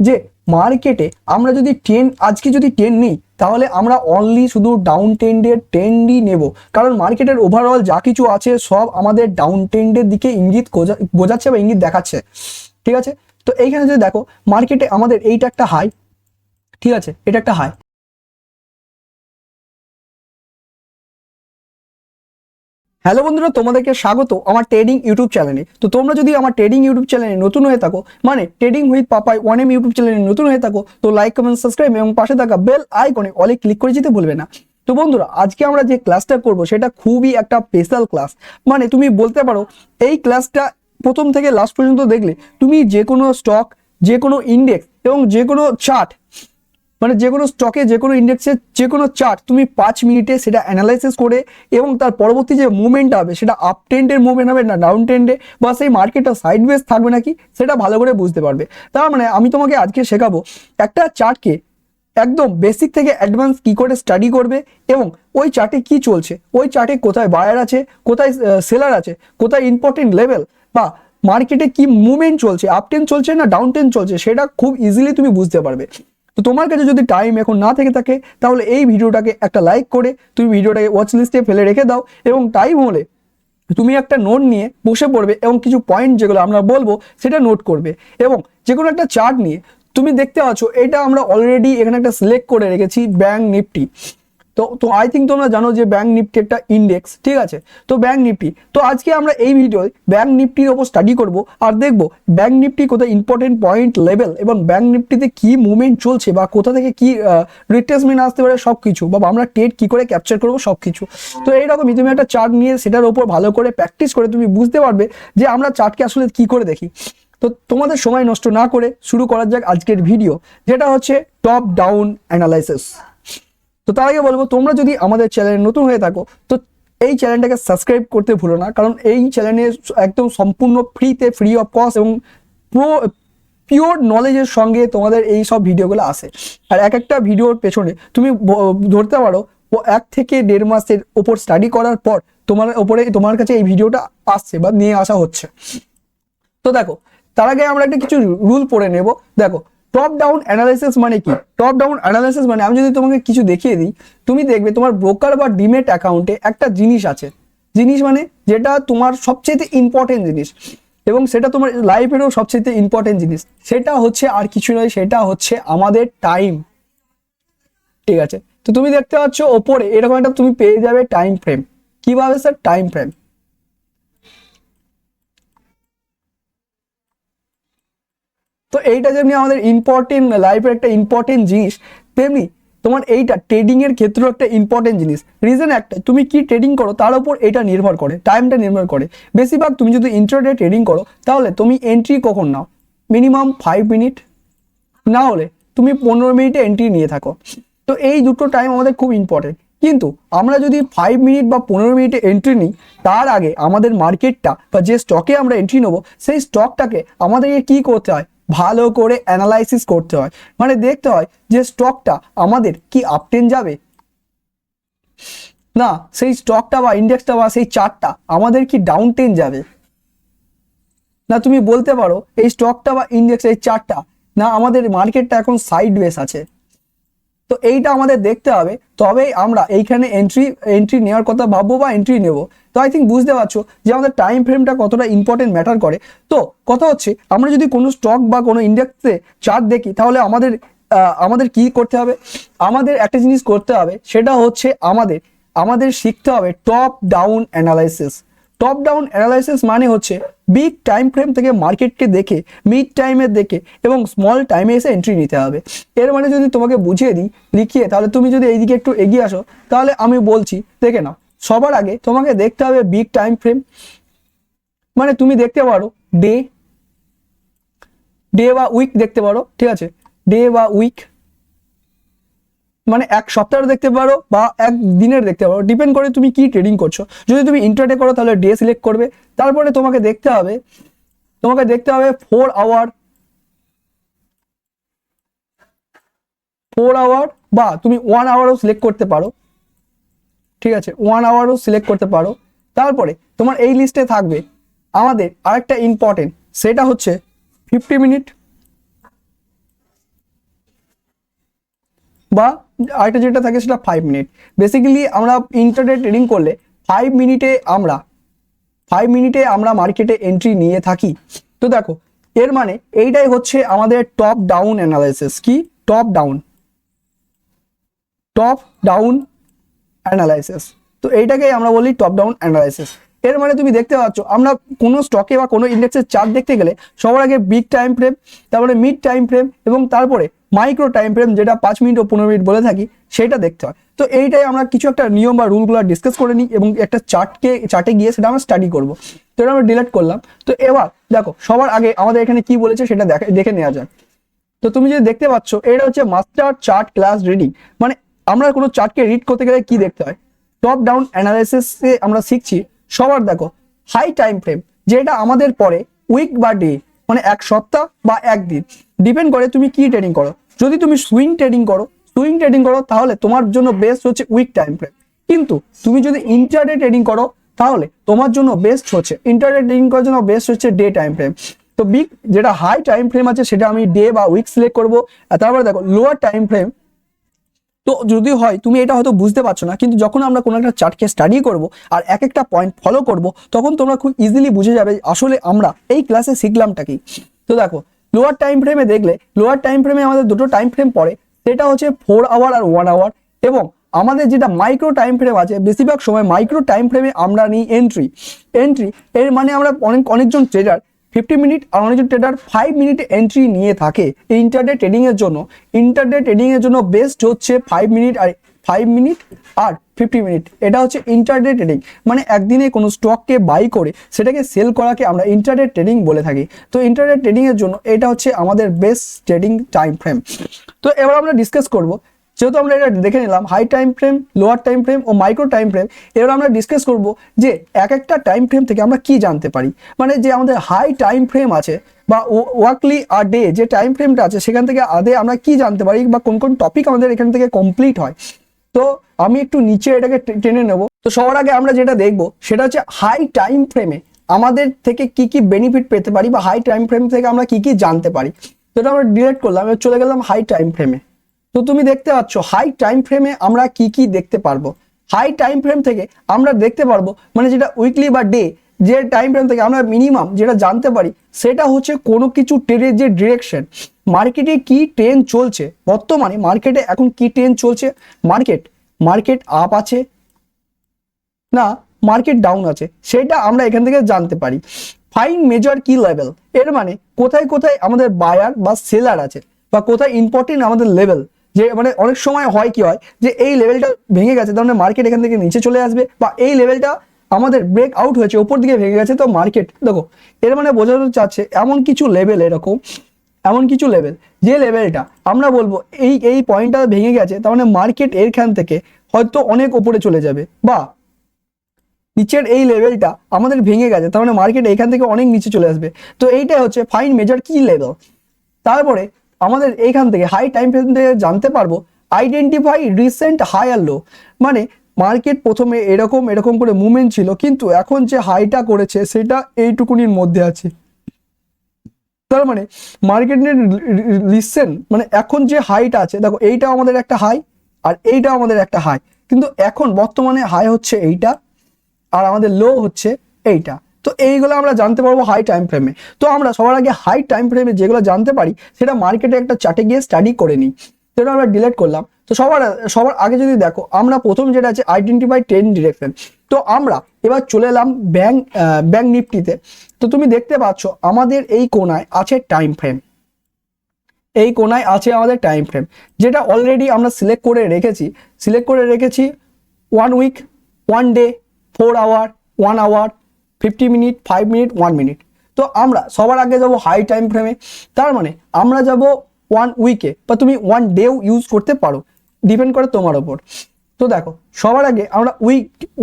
যে মার্কেটে আমরা যদি আজকে যদি ট্রেন্ড নিই তাহলে আমরা অনলি শুধু ডাউন ট্রেন্ডের ট্রেন্ডই নেব, কারণ মার্কেটের ওভারঅল যা কিছু আছে সব আমাদের ডাউন ট্রেন্ডের দিকে ইঙ্গিত বোঝাচ্ছে বা ইঙ্গিত দেখাচ্ছে। ঠিক আছে, তো এইখানে যদি দেখো মার্কেটে আমাদের এইটা একটা হাই, ঠিক আছে, এটা একটা হাই। হ্যালো বন্ধুরা, তোমাদেরকে স্বাগত আমার ট্রেডিং ইউটিউব চ্যানেলে। তো তোমরা যদি আমার ট্রেডিং ইউটিউব চ্যানেলে নতুন হয়ে থাকো, মানে trading with Papai 1M YouTube চ্যানেলে নতুন হয়ে থাকো, তো লাইক কমেন্ট সাবস্ক্রাইব এবং পাশে থাকা বেল আইকনে অলে ক্লিক করে যেতে ভুলবে না। তো বন্ধুরা, আজকে আমরা যে ক্লাসটা করব সেটা খুবই একটা স্পেশাল ক্লাস। মানে তুমি বলতে পারো এই ক্লাসটা প্রথম থেকে লাস্ট পর্যন্ত দেখলে তুমি যে কোনো স্টক, যে কোনো ইন্ডেক্স এবং যে কোনো চার্ট, মানে যে কোনো স্টকে যে কোনো ইন্ডেক্সের যে কোনো চার্ট তুমি 5 মিনিটে সেটা অ্যানালাইসিস করে এবং তার পরবর্তী যে মুভমেন্ট হবে সেটা আপ ট্রেন্ডের মুভমেন্ট হবে না ডাউন ট্রেন্ডে, বা সেই মার্কেটটা সাইডওয়েজ থাকবে নাকি সেটা ভালো করে বুঝতে পারবে। তার মানে আমি তোমাকে আজকে শেখাবো একটা চার্টকে একদম বেসিক থেকে অ্যাডভান্স কি করে স্টাডি করবে এবং ওই চার্টে কি চলছে, ওই চার্টে কোথায় বায়ার আছে, কোথায় সেলার আছে, কোথায় ইম্পর্টেন্ট লেভেল, বা মার্কেটে কি মুভমেন্ট চলছে, আপ ট্রেন্ড চলছে না ডাউন ট্রেন্ড চলছে, সেটা খুব ইজিলি তুমি বুঝতে পারবে। তো তোমার কাছে যদি টাইম এখন না থেকে থাকে তাহলে এই ভিডিওটাকে একটা লাইক করে তুমি ভিডিওটাকে ওয়াচ লিস্টে ফেলে রেখে দাও, এবং টাইম হলে তুমি একটা নোট নিয়ে বসে পড়বে এবং কিছু পয়েন্ট যেগুলো আমরা বলবো সেটা নোট করবে। এবং যে কোনো একটা চার্ট নিয়ে তুমি দেখতে পাচ্ছ এটা আমরা অলরেডি এখানে একটা সিলেক্ট করে রেখেছি ব্যাংক নিফটি। তো আই থিঙ্ক তোমরা জানো যে ব্যাংক নিফটি একটা ইন্ডেক্স, ঠিক আছে। তো ব্যাংক নিফটি, তো আজকে আমরা এই ভিডিওয় ব্যাংক নিফটির ওপর স্টাডি করব আর দেখব ব্যাংক নিফটি কোথায় ইম্পর্টেন্ট পয়েন্ট লেভেল এবং ব্যাংক নিফটিতে কি মুভমেন্ট চলছে বা কোথা থেকে কি রিট্রেসমেন্ট আসতে পারে সব কিছু, বা আমরা ট্রেড কি করে ক্যাপচার করবো সব কিছু। তো এইরকমই তুমি একটা চার্ট নিয়ে সেটার ওপর ভালো করে প্র্যাকটিস করে তুমি বুঝতে পারবে যে আমরা চার্টকে আসলে কি করে দেখি। তো তোমাদের সময় নষ্ট না করে শুরু করা যাক আজকের ভিডিও, যেটা হচ্ছে টপ ডাউন অ্যানালাইসিস। তো তার আগে বলবো তোমরা যদি আমাদের চ্যানেলে নতুন হয়ে থাকো তো এই চ্যানেলটাকে সাবস্ক্রাইব করতে ভুলো না, কারণ এই চ্যানেলে একদম সম্পূর্ণ ফ্রিতে, ফ্রি অফ কস্ট এবং পিওর নলেজের সঙ্গে তোমাদের এই সব ভিডিওগুলো আসে। আর এক একটা ভিডিওর পেছনে তুমি ধরতে পারো 1 থেকে 1.5 মাসের ওপর স্টাডি করার পর তোমার কাছে এই ভিডিওটা আসছে বা নিয়ে আসা হচ্ছে। তো দেখো, তার আগে আমরা একটা কিছু রুল পড়ে নেব। দেখো, টপ ডাউন অ্যানালাইসিস মানে কি? টপ ডাউন অ্যানালাইসিস মানে আমি যদি তোমাকে কিছু দেখিয়ে দিই, তুমি দেখবে তোমার ব্রোকার বা ডিমেট অ্যাকাউন্টে একটা জিনিস আছে। জিনিস মানে যেটা তোমার সবচেয়ে ইম্পর্টেন্ট জিনিস এবং সেটা তোমার লাইফেরও সবচেয়ে ইম্পর্টেন্ট জিনিস, সেটা হচ্ছে আর কিছু নয়, সেটা হচ্ছে আমাদের টাইম। ঠিক আছে, তো তুমি দেখতে পাচ্ছ ওপরে এরকম একটা তুমি পেয়ে যাবে টাইম ফ্রেম। কিভাবে স্যার? Time frame. তো এইটা যেমনি আমাদের ইম্পর্টেন্ট লাইফের একটা ইম্পর্টেন্ট জিনিস, তেমনি তোমার এইটা ট্রেডিং এর ক্ষেত্রেও একটা ইম্পর্টেন্ট জিনিস। রিজন একটা, তুমি কি ট্রেডিং করো তার উপর এটা নির্ভর করে, টাইমটা নির্ভর করে। বেশিরভাগ তুমি যদি ইন্ট্রাডে ট্রেডিং করো তাহলে তুমি এন্ট্রি কখন নাও? মিনিমাম 5 মিনিট, না হলে তুমি 15 মিনিটে এন্ট্রি নিয়ে থাকো। তো এই দুটো টাইম আমাদের খুব ইম্পর্টেন্ট। কিন্তু আমরা যদি 5 মিনিট বা 15 মিনিটে এন্ট্রি নিই, তার আগে আমাদের মার্কেটটা বা যে স্টকে আমরা এন্ট্রি নেবো সেই স্টকটাকে আমাদেরকে কি করতে হয়? ভালো করে অ্যানালাইসিস করতে হয়। মানে দেখতে হয় যে স্টকটা আমাদের কি আপট্রেন্ড যাবে, না সেই স্টকটা বা ইন্ডেক্সটা বা সেই চার্টটা আমাদের কি ডাউন ট্রেন্ড যাবে। না তুমি বলতে পারো এই স্টকটা বা ইন্ডেক্স এই চার্টটা, না আমাদের মার্কেটটা এখন সাইডওয়েজ আছে। তো এইটা আমাদের দেখতে হবে, তবেই আমরা এইখানে এন্ট্রি নেওয়ার কথা ভাববো বা এন্ট্রি নেব। তো আই থিঙ্ক বুঝতে পারছো যে আমাদের টাইম ফ্রেমটা কতটা ইম্পর্টেন্ট ম্যাটার করে। তো কথা হচ্ছে আমরা যদি কোনো স্টক বা কোনো ইন্ডেক্সে চার্ট দেখি তাহলে আমাদের কি করতে হবে? আমাদের একটা জিনিস করতে হবে, সেটা হচ্ছে আমাদের শিখতে হবে top down analysis. Top down analysis মানে হচ্ছে বিগ টাইম ফ্রেম থেকে মার্কেটকে দেখে, মিড টাইমে দেখে এবং স্মল টাইমে এসে এন্ট্রি নিতে হবে। এর মানে যদি তোমাকে বুঝিয়ে দিই লিখিয়ে, তাহলে তুমি যদি এইদিকে একটু এগিয়ে আসো তাহলে আমি বলছি দেখে নাও। সবার আগে তোমাকে দেখতে হবে বিগ টাইম ফ্রেম। মানে তুমি দেখতে পারো ডে ডে বা উইক দেখতে পারো, ঠিক আছে, ডে বা উইক মানে এক সপ্তাহের দেখতে পারো বা এক দিনের দেখতে পারো, ডিপেন্ড করে তুমি কি ট্রেডিং করছো। যদি তুমি ইন্ট্রাডে করো তাহলে ডে সিলেক্ট করবে। তারপরে তোমাকে দেখতে হবে 4 আওয়ার বা তুমি 1 আওয়ারও সিলেক্ট করতে পারো, ঠিক আছে, 1 আওয়ারও সিলেক্ট করতে পারো। তারপরে তোমার এই লিস্টে থাকবে আমাদের আরেকটা ইম্পর্টেন্ট, সেটা হচ্ছে 50 মিনিট, বা আরেকটা যেটা থাকে সেটা 5 মিনিট। বেসিক্যালি আমরা ইন্টারডে ট্রেডিং করলে 5 মিনিটে আমরা মার্কেটে এন্ট্রি নিয়ে থাকি। তো দেখো এর মানে এইটাই হচ্ছে আমাদের টপ ডাউন অ্যানালাইসিস। কি টপ ডাউন অ্যানালাইসিস। তো এইটাকেই আমরা বলি টপ ডাউন অ্যানালাইসিস। এর মানে তুমি দেখতে পাচ্ছ আমরা কোনো স্টকে বা কোনো ইন্ডেক্সের চার্ট দেখতে গেলে সবার আগে বিগ টাইম ফ্রেম, তারপরে মিড টাইম ফ্রেম এবং তারপরে মাইক্রো টাইম ফ্রেম, যেটা 5 মিনিট ও 15 মিনিট বলে থাকি, সেটা দেখতে হয়। তো এইটাই আমরা কিছু একটা নিয়ম বা রুলগুলো ডিসকাস করে নিই এবং একটা চার্টে গিয়ে সেটা আমরা স্টাডি করবো। তো এটা আমরা ডিলিট করলাম। তো এবার দেখো সবার আগে আমাদের এখানে কি বলেছে সেটা দেখে নেওয়া যাক। তো তুমি যদি দেখতে পাচ্ছ এটা হচ্ছে মাস্টার চার্ট ক্লাস রিডিং। মানে আমরা কোনো চার্টকে রিড করতে গেলে কি দেখতে হয়, টপ ডাউন অ্যানালাইসিসে আমরা শিখছি সবার দেখো হাই টাইম ফ্রেম, যেটা আমাদের পরে উইক বা ডে, মানে এক সপ্তাহ বা একদিন, ডিপেন্ড করে তুমি কি ট্রেডিং করো। যদি তুমি সুইং ট্রেডিং করো তাহলে তোমার জন্য বেস্ট হচ্ছে উইক টাইম ফ্রেম। কিন্তু তুমি যদি ইন্টারডে ট্রেডিং করো তাহলে তোমার জন্য বেস্ট হচ্ছে ডে টাইম ফ্রেম। তো বিগ যেটা হাই টাইম ফ্রেম আছে সেটা আমি ডে বা উইক সিলেক্ট করবো। আর তারপরে দেখো লোয়ার টাইম ফ্রেম, তো যদি হয় তুমি এটা হয়তো বুঝতে পারছো না, কিন্তু যখন আমরা কোনো একটা চার্টকে স্টাডি করব আর এক একটা পয়েন্ট ফলো করব তখন তোমরা খুব ইজিলি বুঝে যাবে আসলে আমরা এই ক্লাসে শিখলামটা কি। তো দেখো লোয়ার টাইম ফ্রেমে দেখলে লোয়ার টাইম ফ্রেমে আমাদের দুটো টাইম ফ্রেম পড়ে, সেটা হচ্ছে 4 আওয়ার আর 1 আওয়ার। এবং আমাদের যেটা মাইক্রো টাইম ফ্রেম আছে, বেশিরভাগ সময় মাইক্রো টাইম ফ্রেমে আমরা নিই এন্ট্রি। এর মানে আমরা অনেকজন ট্রেডার 50 মিনিট আর অনেকজন ট্রেডার 5 মিনিটে এন্ট্রি নিয়ে থাকে ইন্টারডে ট্রেডিং এর জন্য। বেস্ট হচ্ছে 5 মিনিট আর 50 মিনিট। এটা হচ্ছে ইন্টারডে ট্রেডিং, মানে একদিনে কোনো স্টককে বাই করে সেটাকে সেল করাকে আমরা ইন্টারডে ট্রেডিং বলে থাকি। তো ইন্টারডে ট্রেডিং এর জন্য এটা হচ্ছে আমাদের বেস্ট ট্রেডিং টাইম ফ্রেম। তো এবার আমরা ডিসকাস করব, যেহেতু আমরা এটা দেখে নিলাম high time frame, lower time frame ও মাইক্রো টাইম ফ্রেম, এবার আমরা ডিসকাস করব যে এক একটা টাইম ফ্রেম থেকে আমরা কি জানতে পারি। মানে যে আমাদের হাই টাইম ফ্রেম আছে বা ওয়াকলি আর ডে যে টাইম ফ্রেমটা আছে সেখান থেকে আদে আমরা কি জানতে পারি বা কোন কোন টপিক আমাদের এখান থেকে কমপ্লিট হয়। তো আমি একটু নিচে এটাকে টেনে নেব। তো সবার আগে আমরা যেটা দেখব সেটা হচ্ছে হাই টাইম ফ্রেমে আমাদের থেকে কি কি বেনিফিট পেতে পারি বা হাই টাইম ফ্রেম থেকে আমরা কি কি জানতে পারি। তো এটা আমরা ডিলিট করলাম, এবার চলে গেলাম হাই টাইম ফ্রেমে। তো তুমি দেখতে পাচ্ছ হাই টাইম ফ্রেমে আমরা কি কি দেখতে পারবো। হাই টাইম ফ্রেম থেকে আমরা দেখতে পারবো মানে যেটা উইকলি বা ডে যে টাইম ফ্রেম থেকে আমরা মিনিমাম যেটা জানতে পারি সেটা হচ্ছে কোনো কিছু ট্রেডের যে ডিরেকশন, মার্কেটে কি ট্রেন্ড চলছে, বর্তমানে মার্কেটে এখন কি ট্রেন্ড চলছে, মার্কেট আপ আছে না মার্কেট ডাউন আছে, সেটা আমরা এখান থেকে জানতে পারি। ফাইন মেজর কি লেভেল, এর মানে কোথায় কোথায় আমাদের বায়ার বা সেলার আছে বা কোথায় ইম্পর্টেন্ট আমাদের লেভেল। যে মানে অনেক সময় হয় কি হয় যে এই লেভেলটা ভেঙে গেছে তার মানে মার্কেট এখান থেকে নিচে চলে আসবে, বা এই লেভেলটা আমাদের ব্রেক আউট হয়েছে ওপর দিকে ভেঙে গেছে তো মার্কেট দেখো এর মানে বোঝাতে চাচ্ছে এমন কিছু লেভেল যে লেভেলটা আমরা বলবো এই পয়েন্টটা ভেঙে গেছে তার মানে মার্কেট এখান থেকে হয়তো অনেক ওপরে চলে যাবে, বা নিচের এই লেভেলটা আমাদের ভেঙে গেছে তার মানে মার্কেট এখান থেকে অনেক নিচে চলে আসবে। তো এইটাই হচ্ছে ফাইন মেজর কি লেভেল। তারপরে আমাদের এইখান থেকে হাই টাইম ফ্রেম থেকে জানতে পারবো আইডেন্টিফাই রিসেন্ট হাই আর লো। মানে মার্কেট প্রথমে এরকম করে মুভমেন্ট ছিল, কিন্তু এখন যে হাইটা করেছে সেটা এইটুকুনির মধ্যে আছে। তার মানে মার্কেটের মানে এখন যে হাইটা আছে দেখো এইটা আমাদের একটা হাই আর এইটা আমাদের একটা হাই, কিন্তু এখন বর্তমানে হাই হচ্ছে এইটা আর আমাদের লো হচ্ছে এইটা। তো এইগুলো আমরা জানতে পারবো হাই টাইম ফ্রেমে। তো আমরা সবার আগে হাই টাইম ফ্রেমে যেগুলো জানতে পারি সেটা মার্কেটে একটা চার্টে গিয়ে স্টাডি করে নিই। সেটা আমরা ডিলিট করলাম। তো সবার আগে যদি দেখো আমরা প্রথম যেটা আছে আইডেন্টিফাই ট্রেন্ড ডিরেকশন। তো আমরা এবার চলে এলাম ব্যাংক নিফটিতে। তো তুমি দেখতে পাচ্ছ আমাদের এই কোনায় আছে টাইম ফ্রেম, আমাদের টাইম ফ্রেম যেটা অলরেডি আমরা সিলেক্ট করে রেখেছি 1 week, 1 day, 4 hour, 1 hour, 50 minute, 5 minute, 1 minute. তো আমরা সবার আগে যাব হাই টাইম ফ্রেমে, তার মানে আমরা যাব 1 উইকে বা তুমি 1 ডেও ইউজ করতে পারো, ডিপেন্ড করে তোমার ওপর। তো দেখো সবার আগে আমরা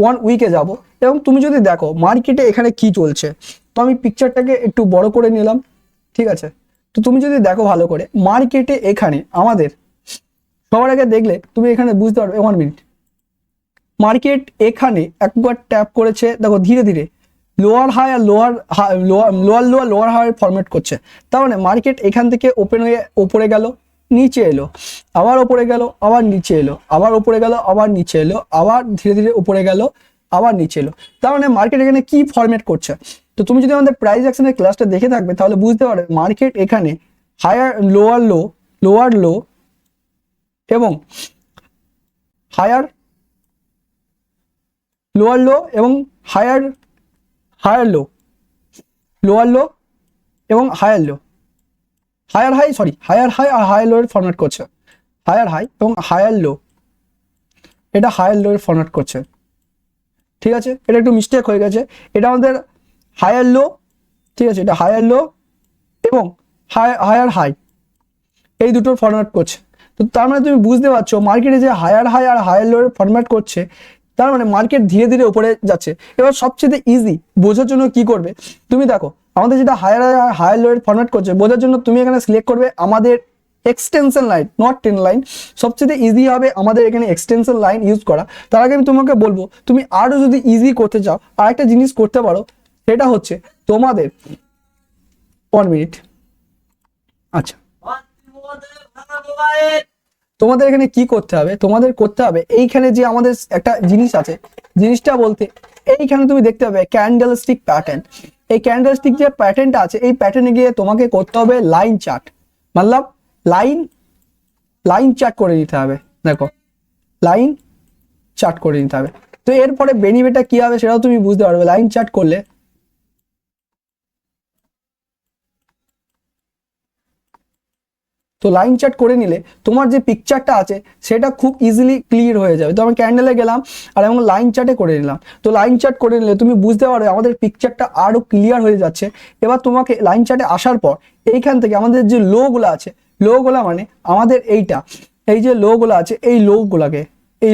1 উইকে যাব এবং তুমি যদি দেখো মার্কেটে এখানে কি চলছে, তো আমি পিকচারটাকে একটু বড় করে নিলাম, ঠিক আছে। তো তুমি যদি দেখো ভালো করে মার্কেটে এখানে আমাদের সবার আগে দেখলে তুমি এখানে বুঝতে পারবে 1 মিনিট মার্কেট এখানে একবার ট্যাপ করেছে, দেখো ধীরে ধীরে লোয়ার হাই আর লোয়ার হাই ফরম্যাট করছে। তার মানে মার্কেট এখান থেকে ওপেন হয়ে ওপরে গেল, নিচে এলো, আবার ওপরে গেল, আবার নিচে এলো, আবার ওপরে গেল, আবার নিচে এলো, আবার ধীরে ধীরে উপরে গেল, আবার নিচে এলো। তার মানে মার্কেট এখানে কি ফরম্যাট করছে? তো তুমি যদি আমাদের প্রাইস অ্যাকশনের ক্লাসটা দেখে থাকবে তাহলে বুঝতে পারবে মার্কেট এখানে হায়ার লোয়ার লো এবং হায়ার লোয়ার লো এবং হায়ার লো, লোয়ার লো এবং হায়ার লো, হায়ার হাই আর হায়ার লো এর ফরম্যাট করছে, হায়ার হাই এবং হায়ার লো, এটা হায়ার লো এর ফরম্যাট করছে। ঠিক আছে, এটা একটু মিস্টেক হয়ে গেছে, এটা আমাদের হায়ার লো, ঠিক আছে, এটা হায়ার লো এবং হায়ার হাই এই দুটোর ফরম্যাট করছে। তো তার মানে তুমি বুঝতে পারছো মার্কেটে যে হায়ার হাই আর হায়ার লো এর ফরম্যাট করছে, তার মানে মার্কেট ধীরে ধীরে উপরে যাচ্ছে। এবার সবচেয়ে ইজি বোঝার জন্য কি করবে, তুমি দেখো আমাদের যেটা হায়ার লো এর ফরম্যাট করছে বোঝার জন্য তুমি এখানে সিলেক্ট করবে আমাদের extension line, not trend line. সবচেয়ে ইজি হবে আমাদের এখানে এক্সটেনশন লাইন ইউজ করা। তার আগে আমি তোমাকে বলবো তুমি আরো যদি ইজি করতে চাও আর একটা জিনিস করতে পারো, সেটা হচ্ছে তোমাদের 1 মিনিট, আচ্ছা তোমাদের এখানে কি করতে হবে, তোমাদের করতে হবে এইখানে যে আমাদের একটা জিনিস আছে, জিনিসটা বলতে এইখানে তুমি দেখতে হবে ক্যান্ডেলস্টিক প্যাটার্ন। এই ক্যান্ডেলস্টিক যে প্যাটার্নটা আছে এই প্যাটার্নে গিয়ে তোমাকে করতে হবে লাইন চার্ট, মতলব লাইন চার্ট করে নিতে হবে। দেখো লাইন চার্ট করে নিতে হবে। তো এরপরে বেনিফিটটা কি হবে সেটাও তুমি বুঝতে পারবে লাইন চার্ট করলে। তো লাইন চার্ট করে নিলে তোমার যে পিকচারটা আছে সেটা খুব ইজিলি ক্লিয়ার হয়ে যাবে। তো আমি ক্যান্ডেলে গেলাম আর এবং লাইন চার্টে করে নিলাম। তো লাইন চার্ট করে নিলে তুমি বুঝতে পারবে আমাদের পিকচারটা আরো ক্লিয়ার হয়ে যাচ্ছে। এবার তোমাকে লাইন চার্টে আসার পর এইখান থেকে আমাদের যে লোগুলো আছে, লোগুলা মানে আমাদের এই যে লোগুলো আছে এই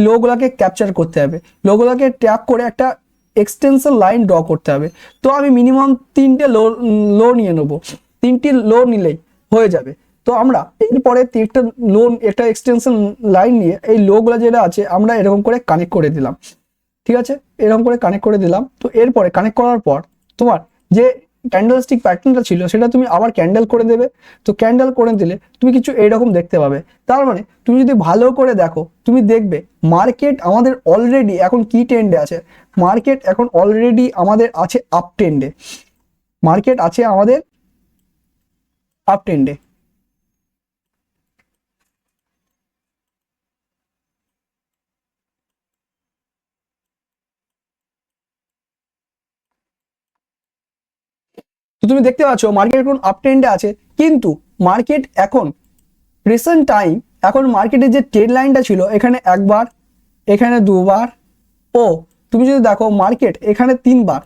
লোগুলাকে ক্যাপচার করতে হবে। লোগুলাকে ট্যাপ করে একটা এক্সটেনশন লাইন ড্র করতে হবে। তো আমি মিনিমাম 3টে লো নিয়ে নেবো, 3টি লো নিলেই হয়ে যাবে। তো আমরা এরপরে একটা এক্সটেনশন লাইন নিয়ে এই লোগুলো যেটা আছে আমরা এরকম করে কানেক্ট করে দিলাম। ঠিক আছে, এরকম করে কানেক্ট করে দিলাম। তো এরপরে কানেক্ট করার পর তোমার যে ক্যান্ডেলস্টিক প্যাটার্নটা ছিল সেটা তুমি আবার ক্যান্ডেল করে দেবে। তো ক্যান্ডেল করে দিলে তুমি কিছু এরকম দেখতে পাবে। তার মানে তুমি যদি ভালো করে দেখো তুমি দেখবে মার্কেট আমাদের অলরেডি এখন কি ট্রেন্ডে আছে। মার্কেট এখন অলরেডি আমাদের আছে আপ ট্রেন্ডে, মার্কেট আছে আমাদের আপ ট্রেন্ডে। তো তুমি দেখতে পাচ্ছ মার্কেট এখন আপ ট্রেন্ডে আছে, কিন্তু মার্কেট এখন রিসেন্ট টাইম এখন মার্কেটের যে ট্রেড লাইনটা ছিল এখানে একবার, এখানে দুবার, ও তুমি যদি দেখো মার্কেট এখানে 3বার,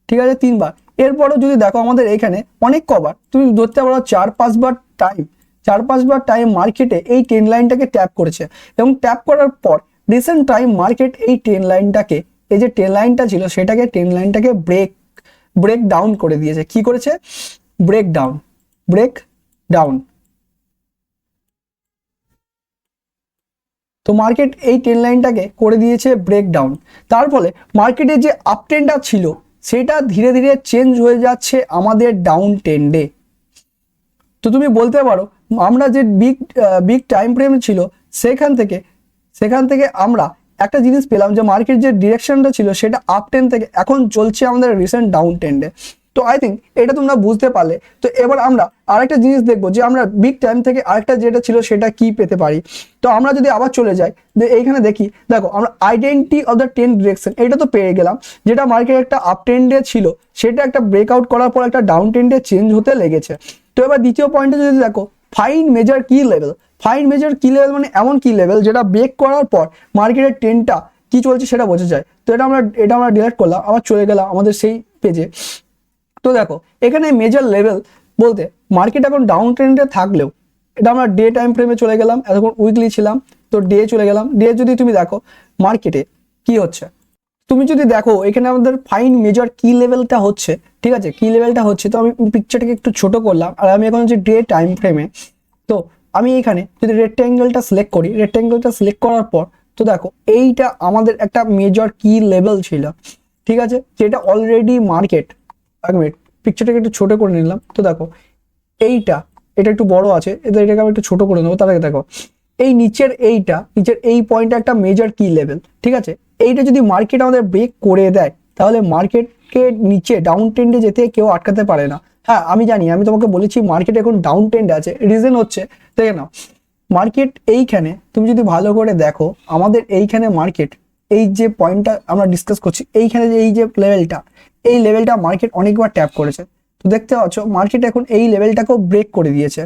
ঠিক আছে 3বার। এরপরও যদি দেখো আমাদের এখানে অনেক কবার, তুমি ধরতে পারো 4-5বার টাইম মার্কেটে এই ট্রেন্ড লাইনটাকে ট্যাপ করেছে। এবং ট্যাপ করার পর রিসেন্ট টাইম মার্কেট এই ট্রেন্ড লাইনটাকে, এই যে ট্রেন্ড লাইনটা ছিল সেটাকে ট্রেন্ড লাইনটাকে ব্রেক ডাউন করে দিয়েছে। কি করেছে? Break down. তো মার্কেট এই ট্রেন্ড লাইনটাকে করে দিয়েছে ব্রেক ডাউন। তার ফলে মার্কেটে যে আপ ট্রেন্ডটা ছিল সেটা ধীরে ধীরে চেঞ্জ হয়ে যাচ্ছে আমাদের ডাউন ট্রেন্ডে। তো তুমি বলতে পারো আমরা যে বিগ টাইম ফ্রেম ছিল সেখান থেকে আমরা একটা জিনিস পেলাম যে মার্কেট যে ডিরেকশনটা ছিল সেটা আপ ট্রেন্ড থেকে এখন চলছে আমাদের রিসেন্ট ডাউন ট্রেন্ডে। তো আই থিঙ্ক এটা তোমরা বুঝতে পারলে। তো এবার আমরা আরেকটা জিনিস দেখবো যে আমরা বিগ টাইম থেকে আরেকটা যেটা ছিল সেটা কি পেতে পারি। তো আমরা যদি আবার চলে যাই এইখানে দেখি, দেখো আমরা identity of the trend direction এটা তো পেয়ে গেলাম, যেটা মার্কেট একটা আপ ট্রেন্ডে ছিল সেটা একটা ব্রেকআউট করার পর একটা ডাউন ট্রেন্ডে চেঞ্জ হতে লেগেছে। তো এবার দ্বিতীয় পয়েন্টে যদি দেখো ফাইন মেজার কি লেভেল মানে এমন কি লেভেল যেটা ব্রেক করার পর মার্কেটের ট্রেন্ডটা কি চলছে সেটা বোঝা যায়। তো এটা আমরা ডিলেট করলাম, আবার চলে গেলাম আমাদের সেই পেজে। তো দেখো এখানে মেজর লেভেল বলতে মার্কেট এখন ডাউন ট্রেন্ডে থাকলেও এটা আমরা ডে টাইম ফ্রেমে চলে গেলাম, এতক্ষণ উইকলি ছিলাম তো ডে চলে গেলাম। ডে যদি তুমি দেখো মার্কেটে কি হচ্ছে, তুমি যদি দেখো এখানে আমাদের ফাইন মেজর কি লেভেলটা হচ্ছে, ঠিক আছে কি লেভেলটা হচ্ছে। তো আমি পিকচারটাকে একটু ছোট করলাম আর আমি এখন হচ্ছে ডে টাইম ফ্রেমে। তো আমি এখানে যদি রেক্ট্যাঙ্গেলটা সিলেক্ট করি, রেক্ট্যাঙ্গেলটা সিলেক্ট করার পর তো দেখো এইটা আমাদের একটা মেজর কি লেভেল ছিল, ঠিক আছে, যেটা অলরেডি মার্কেট, এক মিনিট পিকচারটাকে একটু ছোট করে নিলাম। তো দেখো এটা একটু বড় আছে, এটাকে আমি একটু ছোট করে নেবো। তার আগে দেখো এই নিচের এই পয়েন্টটা একটা মেজর কি লেভেল, ঠিক আছে। এইটা যদি মার্কেট আমাদের ব্রেক করে দেয় তাহলে মার্কেটকে নিচে ডাউন ট্রেন্ডে যেতে কেউ আটকাতে পারে না। হ্যাঁ আমি জানি, আমি তোমাকে বলেছি মার্কেট এখন ডাউন ট্রেন্ডে আছে, রিজন হচ্ছে দেখে নাও মার্কেট এইখানে তুমি যদি ভালো করে দেখো, আমাদের এইখানে মার্কেট এই যে পয়েন্টটা আমরা ডিসকাস করছি, এইখানে যে এই যে লেভেলটা, এই লেভেলটা মার্কেট অনেকবার ট্যাপ করেছে। তো দেখতে পাচ্ছ মার্কেট এখন এই লেভেলটাকেও ব্রেক করে দিয়েছে।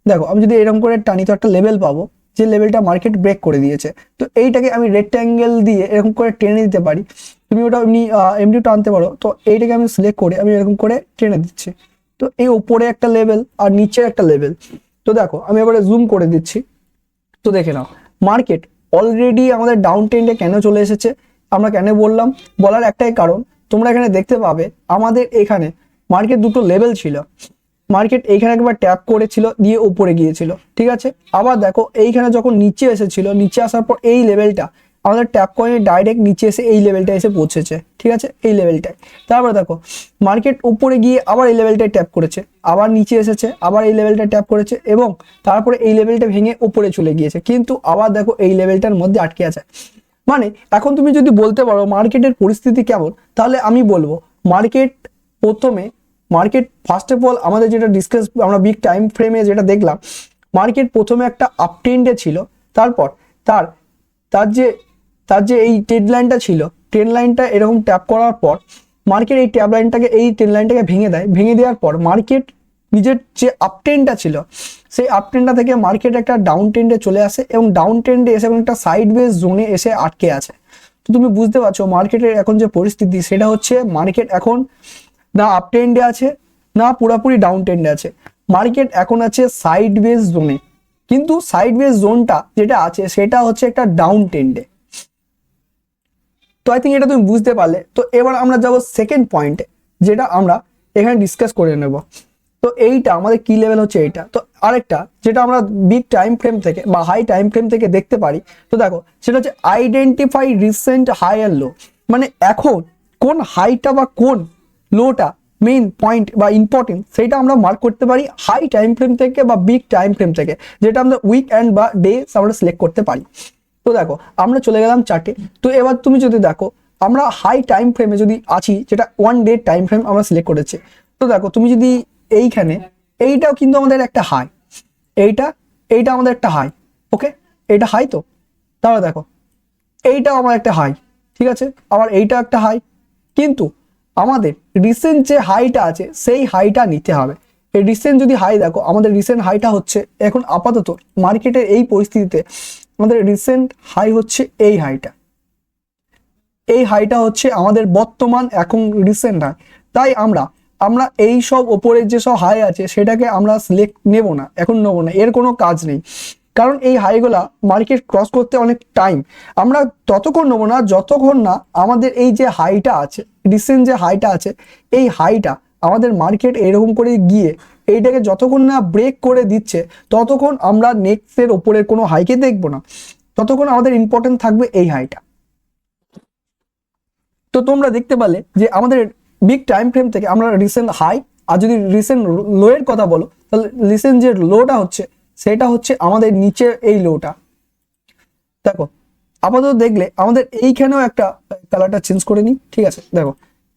দেখো আমি যদি এরকম করে টানি তো একটা লেভেল পাবো, যে লেভেলটা মার্কেট ব্রেক করে দিয়েছে। তো এইটাকে আমি রেক্ট্যাঙ্গেল দিয়ে এরকম করে টেনে দিতে পারি, তুমি ওটা এমনি টানতে পারো। তো এইটাকে আমি সিলেক্ট করে আমি এরকম করে টেনে দিচ্ছি। তো এই উপরে একটা লেভেল আর নিচের একটা লেভেল। তো দেখো আমি এবারে জুম করে দিচ্ছি, তো দেখে নাও মার্কেট অলরেডি আমাদের ডাউন ট্রেন্ডে কেন চলে এসেছে। আমরা কেন বললাম, বলার একটাই কারণ, তোমরা এখানে দেখতে পাবে আমাদের এখানে মার্কেট দুটো লেভেল ছিল। মার্কেট এইখানে একবার ট্যাপ করেছিল দিয়ে উপরে গিয়েছিল, ঠিক আছে। আবার দেখো এইখানে যখন নিচে এসেছিল, নিচে আসার পর এই লেভেলটা আমাদের ট্যাপ করে ডাইরেক্ট নিচে এসে এই লেভেলটা এসে পৌঁছেছে, ঠিক আছে, এই লেভেলটায়। তারপরে দেখো মার্কেট উপরে গিয়ে আবার এই লেভেলটায় ট্যাপ করেছে, আবার নিচে এসেছে, আবার এই লেভেলটা ট্যাপ করেছে এবং তারপরে এই লেভেলটা ভেঙে উপরে চলে গিয়েছে, কিন্তু আবার দেখো এই লেভেলটার মধ্যে আটকে আছে। মানে এখন তুমি যদি বলতে পারো মার্কেটের পরিস্থিতি কেমন, তাহলে আমি বলবো মার্কেট ফার্স্ট অফ অল আমাদের যেটা ডিসকাস আমরা বিগ টাইম ফ্রেমে যেটা দেখলাম, মার্কেট প্রথমে একটা আপ ট্রেন্ডে ছিল। তারপর তার তার যে তার যে এই ট্রেড লাইনটা ছিল, ট্রেড লাইনটা এরকম ট্যাপ করার পর মার্কেট এই ট্যাপ লাইনটাকে এই ট্রেড লাইনটাকে ভেঙে দেয়। ভেঙে দেওয়ার পর মার্কেট নিজের যে আপ ট্রেন্ডটা ছিল, সেই আপ ট্রেন্ডটা থেকে মার্কেট একটা ডাউন ট্রেন্ডে চলে আসে এবং ডাউন ট্রেন্ডে এসে একটা সাইডওয়েজ জোনে এসে আটকে আছে। তো তুমি বুঝতে পারছো মার্কেটের এখন যে পরিস্থিতি, সেটা হচ্ছে মার্কেট এখন না আপ ট্রেন্ডে আছে না পুরোপুরি ডাউন ট্রেন্ডে আছে, মার্কেট এখন আছে সাইডওয়েজ জোনে। কিন্তু সাইডওয়েজ জোনটা যেটা আছে সেটা হচ্ছে একটা ডাউন ট্রেন্ডে। তো আই থিঙ্ক এটা তুমি বুঝতে পারলে। তো এবার আমরা যাব সেকেন্ড পয়েন্টে, যেটা আমরা এখানে ডিসকাস করে নেব। তো এইটা আমাদের কি লেভেল হচ্ছে এইটা। তো আরেকটা যেটা আমরা বিগ টাইম ফ্রেম থেকে বা হাই টাইম ফ্রেম থেকে দেখতে পারি, তো দেখো সেটা হচ্ছে আইডেন্টিফাই রিসেন্ট হাই আর লো। মানে এখন কোন হাইটা বা কোন লোটা মেইন পয়েন্ট বা ইম্পর্টেন্ট, সেটা আমরা মার্ক করতে পারি হাই টাইম ফ্রেম থেকে বা বিগ টাইম ফ্রেম থেকে, যেটা আমরা উইক এন্ড বা ডে আমরা সিলেক্ট করতে পারি। তো দেখো আমরা চলে গেলাম চার্টে। তো এবার তুমি যদি দেখো আমরা হাই টাইম ফ্রেমে যদি আছি, যেটা 1 ডে টাইম ফ্রেম আমরা সিলেক্ট করেছি। তো দেখো তুমি যদি এইখানে, এইটাও কিন্তু আমাদের একটা হাই, এইটা আমাদের একটা হাই, ওকে, এইটা হাই। তো তাহলে দেখো এইটাও আমার একটা হাই, ঠিক আছে, আবার এইটা একটা হাই। কিন্তু আমাদের রিসেন্ট যে হাইটা আছে সেই হাইটা নিতে হবে। এই রিসেন্ট যদি হাই দেখো, আমাদের রিসেন্ট হাইটা হচ্ছে এখন আপাতত মার্কেটের এই পরিস্থিতিতে আমাদের রিসেন্ট হাই হচ্ছে এই হাইটা। এই হাইটা হচ্ছে আমাদের বর্তমান এখন রিসেন্ট হাই। তাই আমরা এই সব ওপরের যে সব হাই আছে সেটাকে আমরা সিলেক্ট নেব না, এখন নেব না, এর কোনো কাজ নেই। কারণ এই হাইগুলা মার্কেট ক্রস করতে অনেক টাইম, আমরা ততক্ষণ নেবো না যতক্ষণ না আমাদের এই যে হাইটা আছে, রিসেন্ট যে হাইটা আছে, এই হাইটা আমাদের মার্কেট এরকম করে গিয়ে এইটাকে যতক্ষণ না ব্রেক করে দিচ্ছে ততক্ষণ আমরা নেক্সটের ওপরের কোনো হাইকে দেখবো না, ততক্ষণ আমাদের ইম্পর্টেন্ট থাকবে এই হাইটা। তো তোমরা দেখতে পেলে যে আমাদের বিগ টাইম ফ্রেম থেকে আমরা রিসেন্ট হাই আর যদি রিসেন্ট লো এর কথা বলো, তাহলে রিসেন্ট যে লোটা হচ্ছে সেটা হচ্ছে আমাদের নিচের এই লোটা। দেখো আপাতত দেখলে আমাদের এইখানেও একটা কালারটা চেঞ্জ করে নিই, ঠিক আছে। দেখো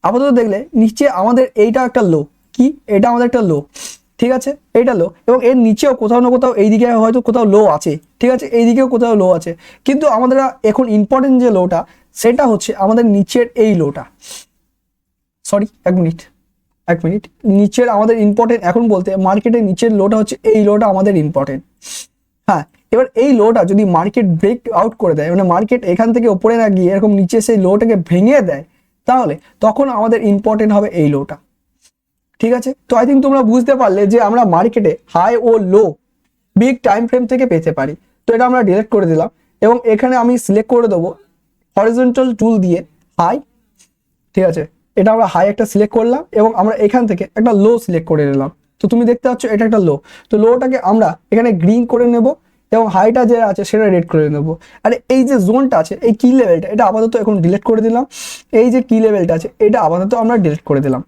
আপাতত দেখলে নিচে আমাদের এইটা একটা লো, কি এটা আমাদের একটা লো, ঠিক আছে, এইটা লো, এবং এর নিচেও কোথাও না কোথাও এইদিকে হয়তো কোথাও লো আছে, ঠিক আছে, এইদিকেও কোথাও লো আছে। কিন্তু আমাদের এখন ইম্পর্টেন্ট যে লোটা সেটা হচ্ছে আমাদের নিচের এই লোটা। সরি এক মিনিট, নিচের আমাদের ইম্পর্টেন্ট এখন বলতে মার্কেটের নিচের লোটা হচ্ছে এই লোটা আমাদের ইম্পর্টেন্ট। হ্যাঁ, এবার এই লোটা যদি মার্কেট ব্রেক আউট করে দেয়, মানে মার্কেট এখান থেকে উপরে না গিয়ে এরকম নিচে সেই লোটাকে ভেঙে দেয়, তাহলে তখন আমাদের ইম্পর্টেন্ট হবে এই লোটা, ঠিক আছে। তো আই থিঙ্ক তোমরা বুঝতে পারলে যে আমরা মার্কেটে হাই ও লো বিগ টাইম ফ্রেম থেকে পেতে পারি। তো এটা আমরা ডিলিট করে দিলাম এবং এখানে আমি সিলেক্ট করে দেবো হরিজন্টাল টুল দিয়ে হাই, ঠিক আছে, এটা আমরা হাই একটা সিলেক্ট করলাম এবং আমরা এখান থেকে একটা লো সিলেক্ট করে নিলাম। তো তুমি দেখতে পাচ্ছ এটা একটা লো। তো লোটাকে আমরা এখানে গ্রিন করে নেব এবং হাইটা যে আছে সেটা রেড করে নেব। আর এই যে জোনটা আছে, এই কি লেভেলটা, এটা আপাতত এখন ডিলিট করে দিলাম। এই যে কি লেভেলটা আছে এটা আপাতত আমরা ডিলিট করে দিলাম।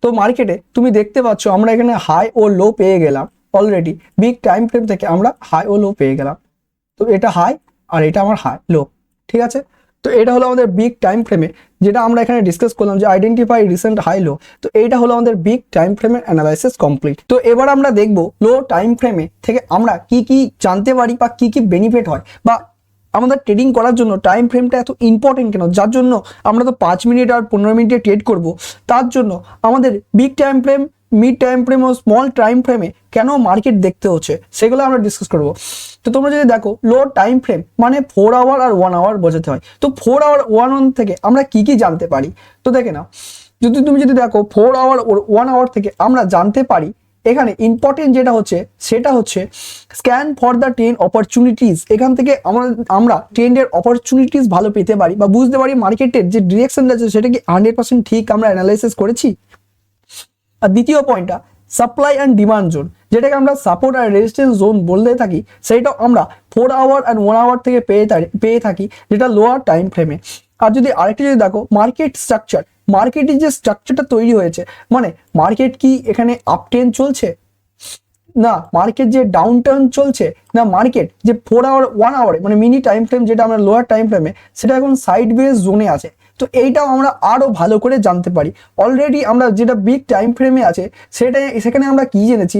তো মার্কেটে তুমি দেখতে পাচ্ছ আমরা এখানে হাই ও লো পেয়ে গেলাম। অলরেডি বিগ টাইম ফ্রেম থেকে আমরা হাই ও লো পেয়ে গেলাম। তো এটা হাই আর এটা আমার হাই লো, ঠিক আছে। তো এটা হলো আমাদের বিগ টাইম ফ্রেমে যেটা আমরা এখানে ডিসকাস করলাম যে আইডেন্টিফাই রিসেন্ট হাই লো। তো এইটা হলো আমাদের বিগ টাইম ফ্রেমের অ্যানালাইসিস কমপ্লিট। তো এবার আমরা দেখব লো টাইম ফ্রেমে থেকে আমরা কি কি জানতে পারি বা কি কি বেনিফিট হয়, বা আমাদের ট্রেডিং করার জন্য টাইম ফ্রেমটা এত ইম্পর্টেন্ট কেন, যার জন্য আমরা তো 5 মিনিট আর 15 মিনিটে ট্রেড করব। তার জন্য আমাদের big time frame, mid time frame ও স্মল টাইম ফ্রেমে কেন মার্কেট দেখতে হচ্ছে সেগুলো আমরা ডিসকাস করব। তো তোমরা যদি দেখো লো টাইম ফ্রেম মানে 4 আওয়ার আর 1 আওয়ার বোঝাতে হয়। তো 4 আওয়ার 1 থেকে আমরা কি কি জানতে পারি, তো দেখে নাও। তুমি যদি দেখো 4 আওয়ার ও 1 আওয়ার থেকে আমরা জানতে পারি, এখানে ইম্পর্টেন্ট যেটা হচ্ছে সেটা হচ্ছে scan for the trend opportunities. এখান থেকে আমরা ট্রেন্ডের অপরচুনিটিস ভালো পেতে পারি বা বুঝতে পারি মার্কেটের যে ডিরেকশন আছে সেটা কি 100% ঠিক আমরা অ্যানালাইসিস করেছি। আর দ্বিতীয় পয়েন্টটা সাপ্লাই অ্যান্ড ডিমান্ড জোন, যেটাকে আমরা সাপোর্ট আর রেজিস্ট্যান্স জোন বলতে থাকি, সেইটাও আমরা 4 আওয়ার আর 1 আওয়ার থেকে পেয়ে থাকি, যেটা লোয়ার টাইম ফ্রেমে। আর যদি আরেকটা যদি দেখো মার্কেট স্ট্রাকচার, মার্কেটের যে স্ট্রাকচারটা তৈরি হয়েছে, মানে মার্কেট কি এখানে আপ ট্রেন্ড চলছে, না মার্কেট যে ডাউন টার্ন চলছে, না মার্কেট যে 4 আওয়ার 1 আওয়ারে মানে মিনি টাইম ফ্রেম যেটা আমরা লোয়ার টাইম ফ্রেমে সেটা এখন সাইড ওয়েজ জোনে আছে। তো এইটাও আমরা আরও ভালো করে জানতে পারি। অলরেডি আমরা যেটা বিগ টাইম ফ্রেমে আছে সেখানে আমরা কি জেনেছি,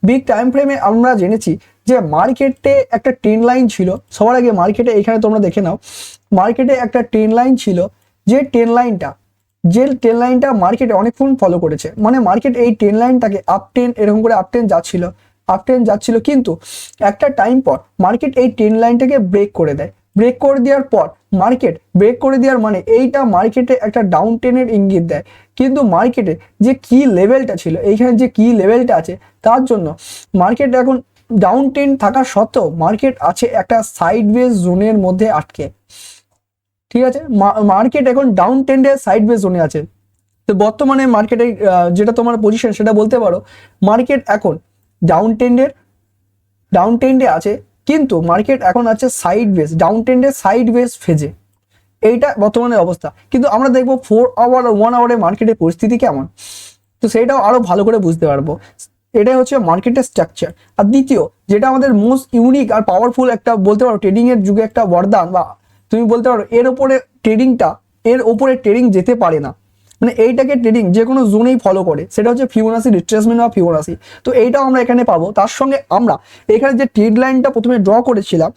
বিগ টাইম ফ্রেমে আমরা জেনেছি যে মার্কেটে একটা ট্রেন্ড লাইন ছিল। সবার আগে মার্কেটে এখানে তোমরা দেখে নাও, মার্কেটে একটা ট্রেন্ড লাইন ছিল, যে ট্রেন্ড লাইনটা মার্কেটে অনেকক্ষণ ফলো করেছে, মানে মার্কেট এই ট্রেন্ড লাইনটাকে আপ ট্রেন্ড এরকম করে আপ ট্রেন্ড যাচ্ছিল, কিন্তু একটা টাইম পর মার্কেট এই ট্রেন্ড লাইনটাকে ব্রেক করে দেয়। ব্রেক করে দেওয়ার মানে এইটা মার্কেটে একটা ডাউন ট্রেন্ডের ইঙ্গিত দেয়। কিন্তু মার্কেটে যে কি লেভেলটা ছিল, এইখানে যে কি লেভেলটা আছে, তার জন্য মার্কেট এখন ডাউন ট্রেন্ড থাকা সত্ত্বেও মার্কেট আছে একটা সাইডওয়েজ জোনের মধ্যে আটকে, ঠিক আছে। মার্কেট এখন ডাউন ট্রেন্ডের সাইডওয়েজ জোনে আছে। তো বর্তমানে মার্কেটে যেটা তোমার পজিশন সেটা বলতে পারো মার্কেট এখন ডাউন ট্রেন্ডে আছে, কিন্তু মার্কেট এখন আছে সাইডওয়েজ, ডাউন ট্রেন্ডের সাইডওয়েজ ফেজে, এইটা বর্তমানে অবস্থা। কিন্তু আমরা দেখবো 4 আওয়ার আর 1 আওয়ারে মার্কেটের পরিস্থিতি কেমন, তো সেটাও আরো ভালো করে বুঝতে পারবো। এটাই হচ্ছে মার্কেটের স্ট্রাকচার। আর দ্বিতীয় যেটা আমাদের মোস্ট ইউনিক আর পাওয়ারফুল একটা বলতে পারো ট্রেডিং এর যুগে একটা বরদান, বা তুমি বলতে পারো এর ওপরে ট্রেডিং যেতে পারে না, মানে এইটাকে ট্রেডিং যে কোনো জোনেই ফলো করে, সেটা হচ্ছে ফিবোনাসি রিট্রেসমেন্ট বা ফিবোনাসি। তো এইটাও আমরা এখানে পাবো। তার সঙ্গে আমরা এখানে যে ট্রেড লাইনটা প্রথমে ড্র করেছিলাম,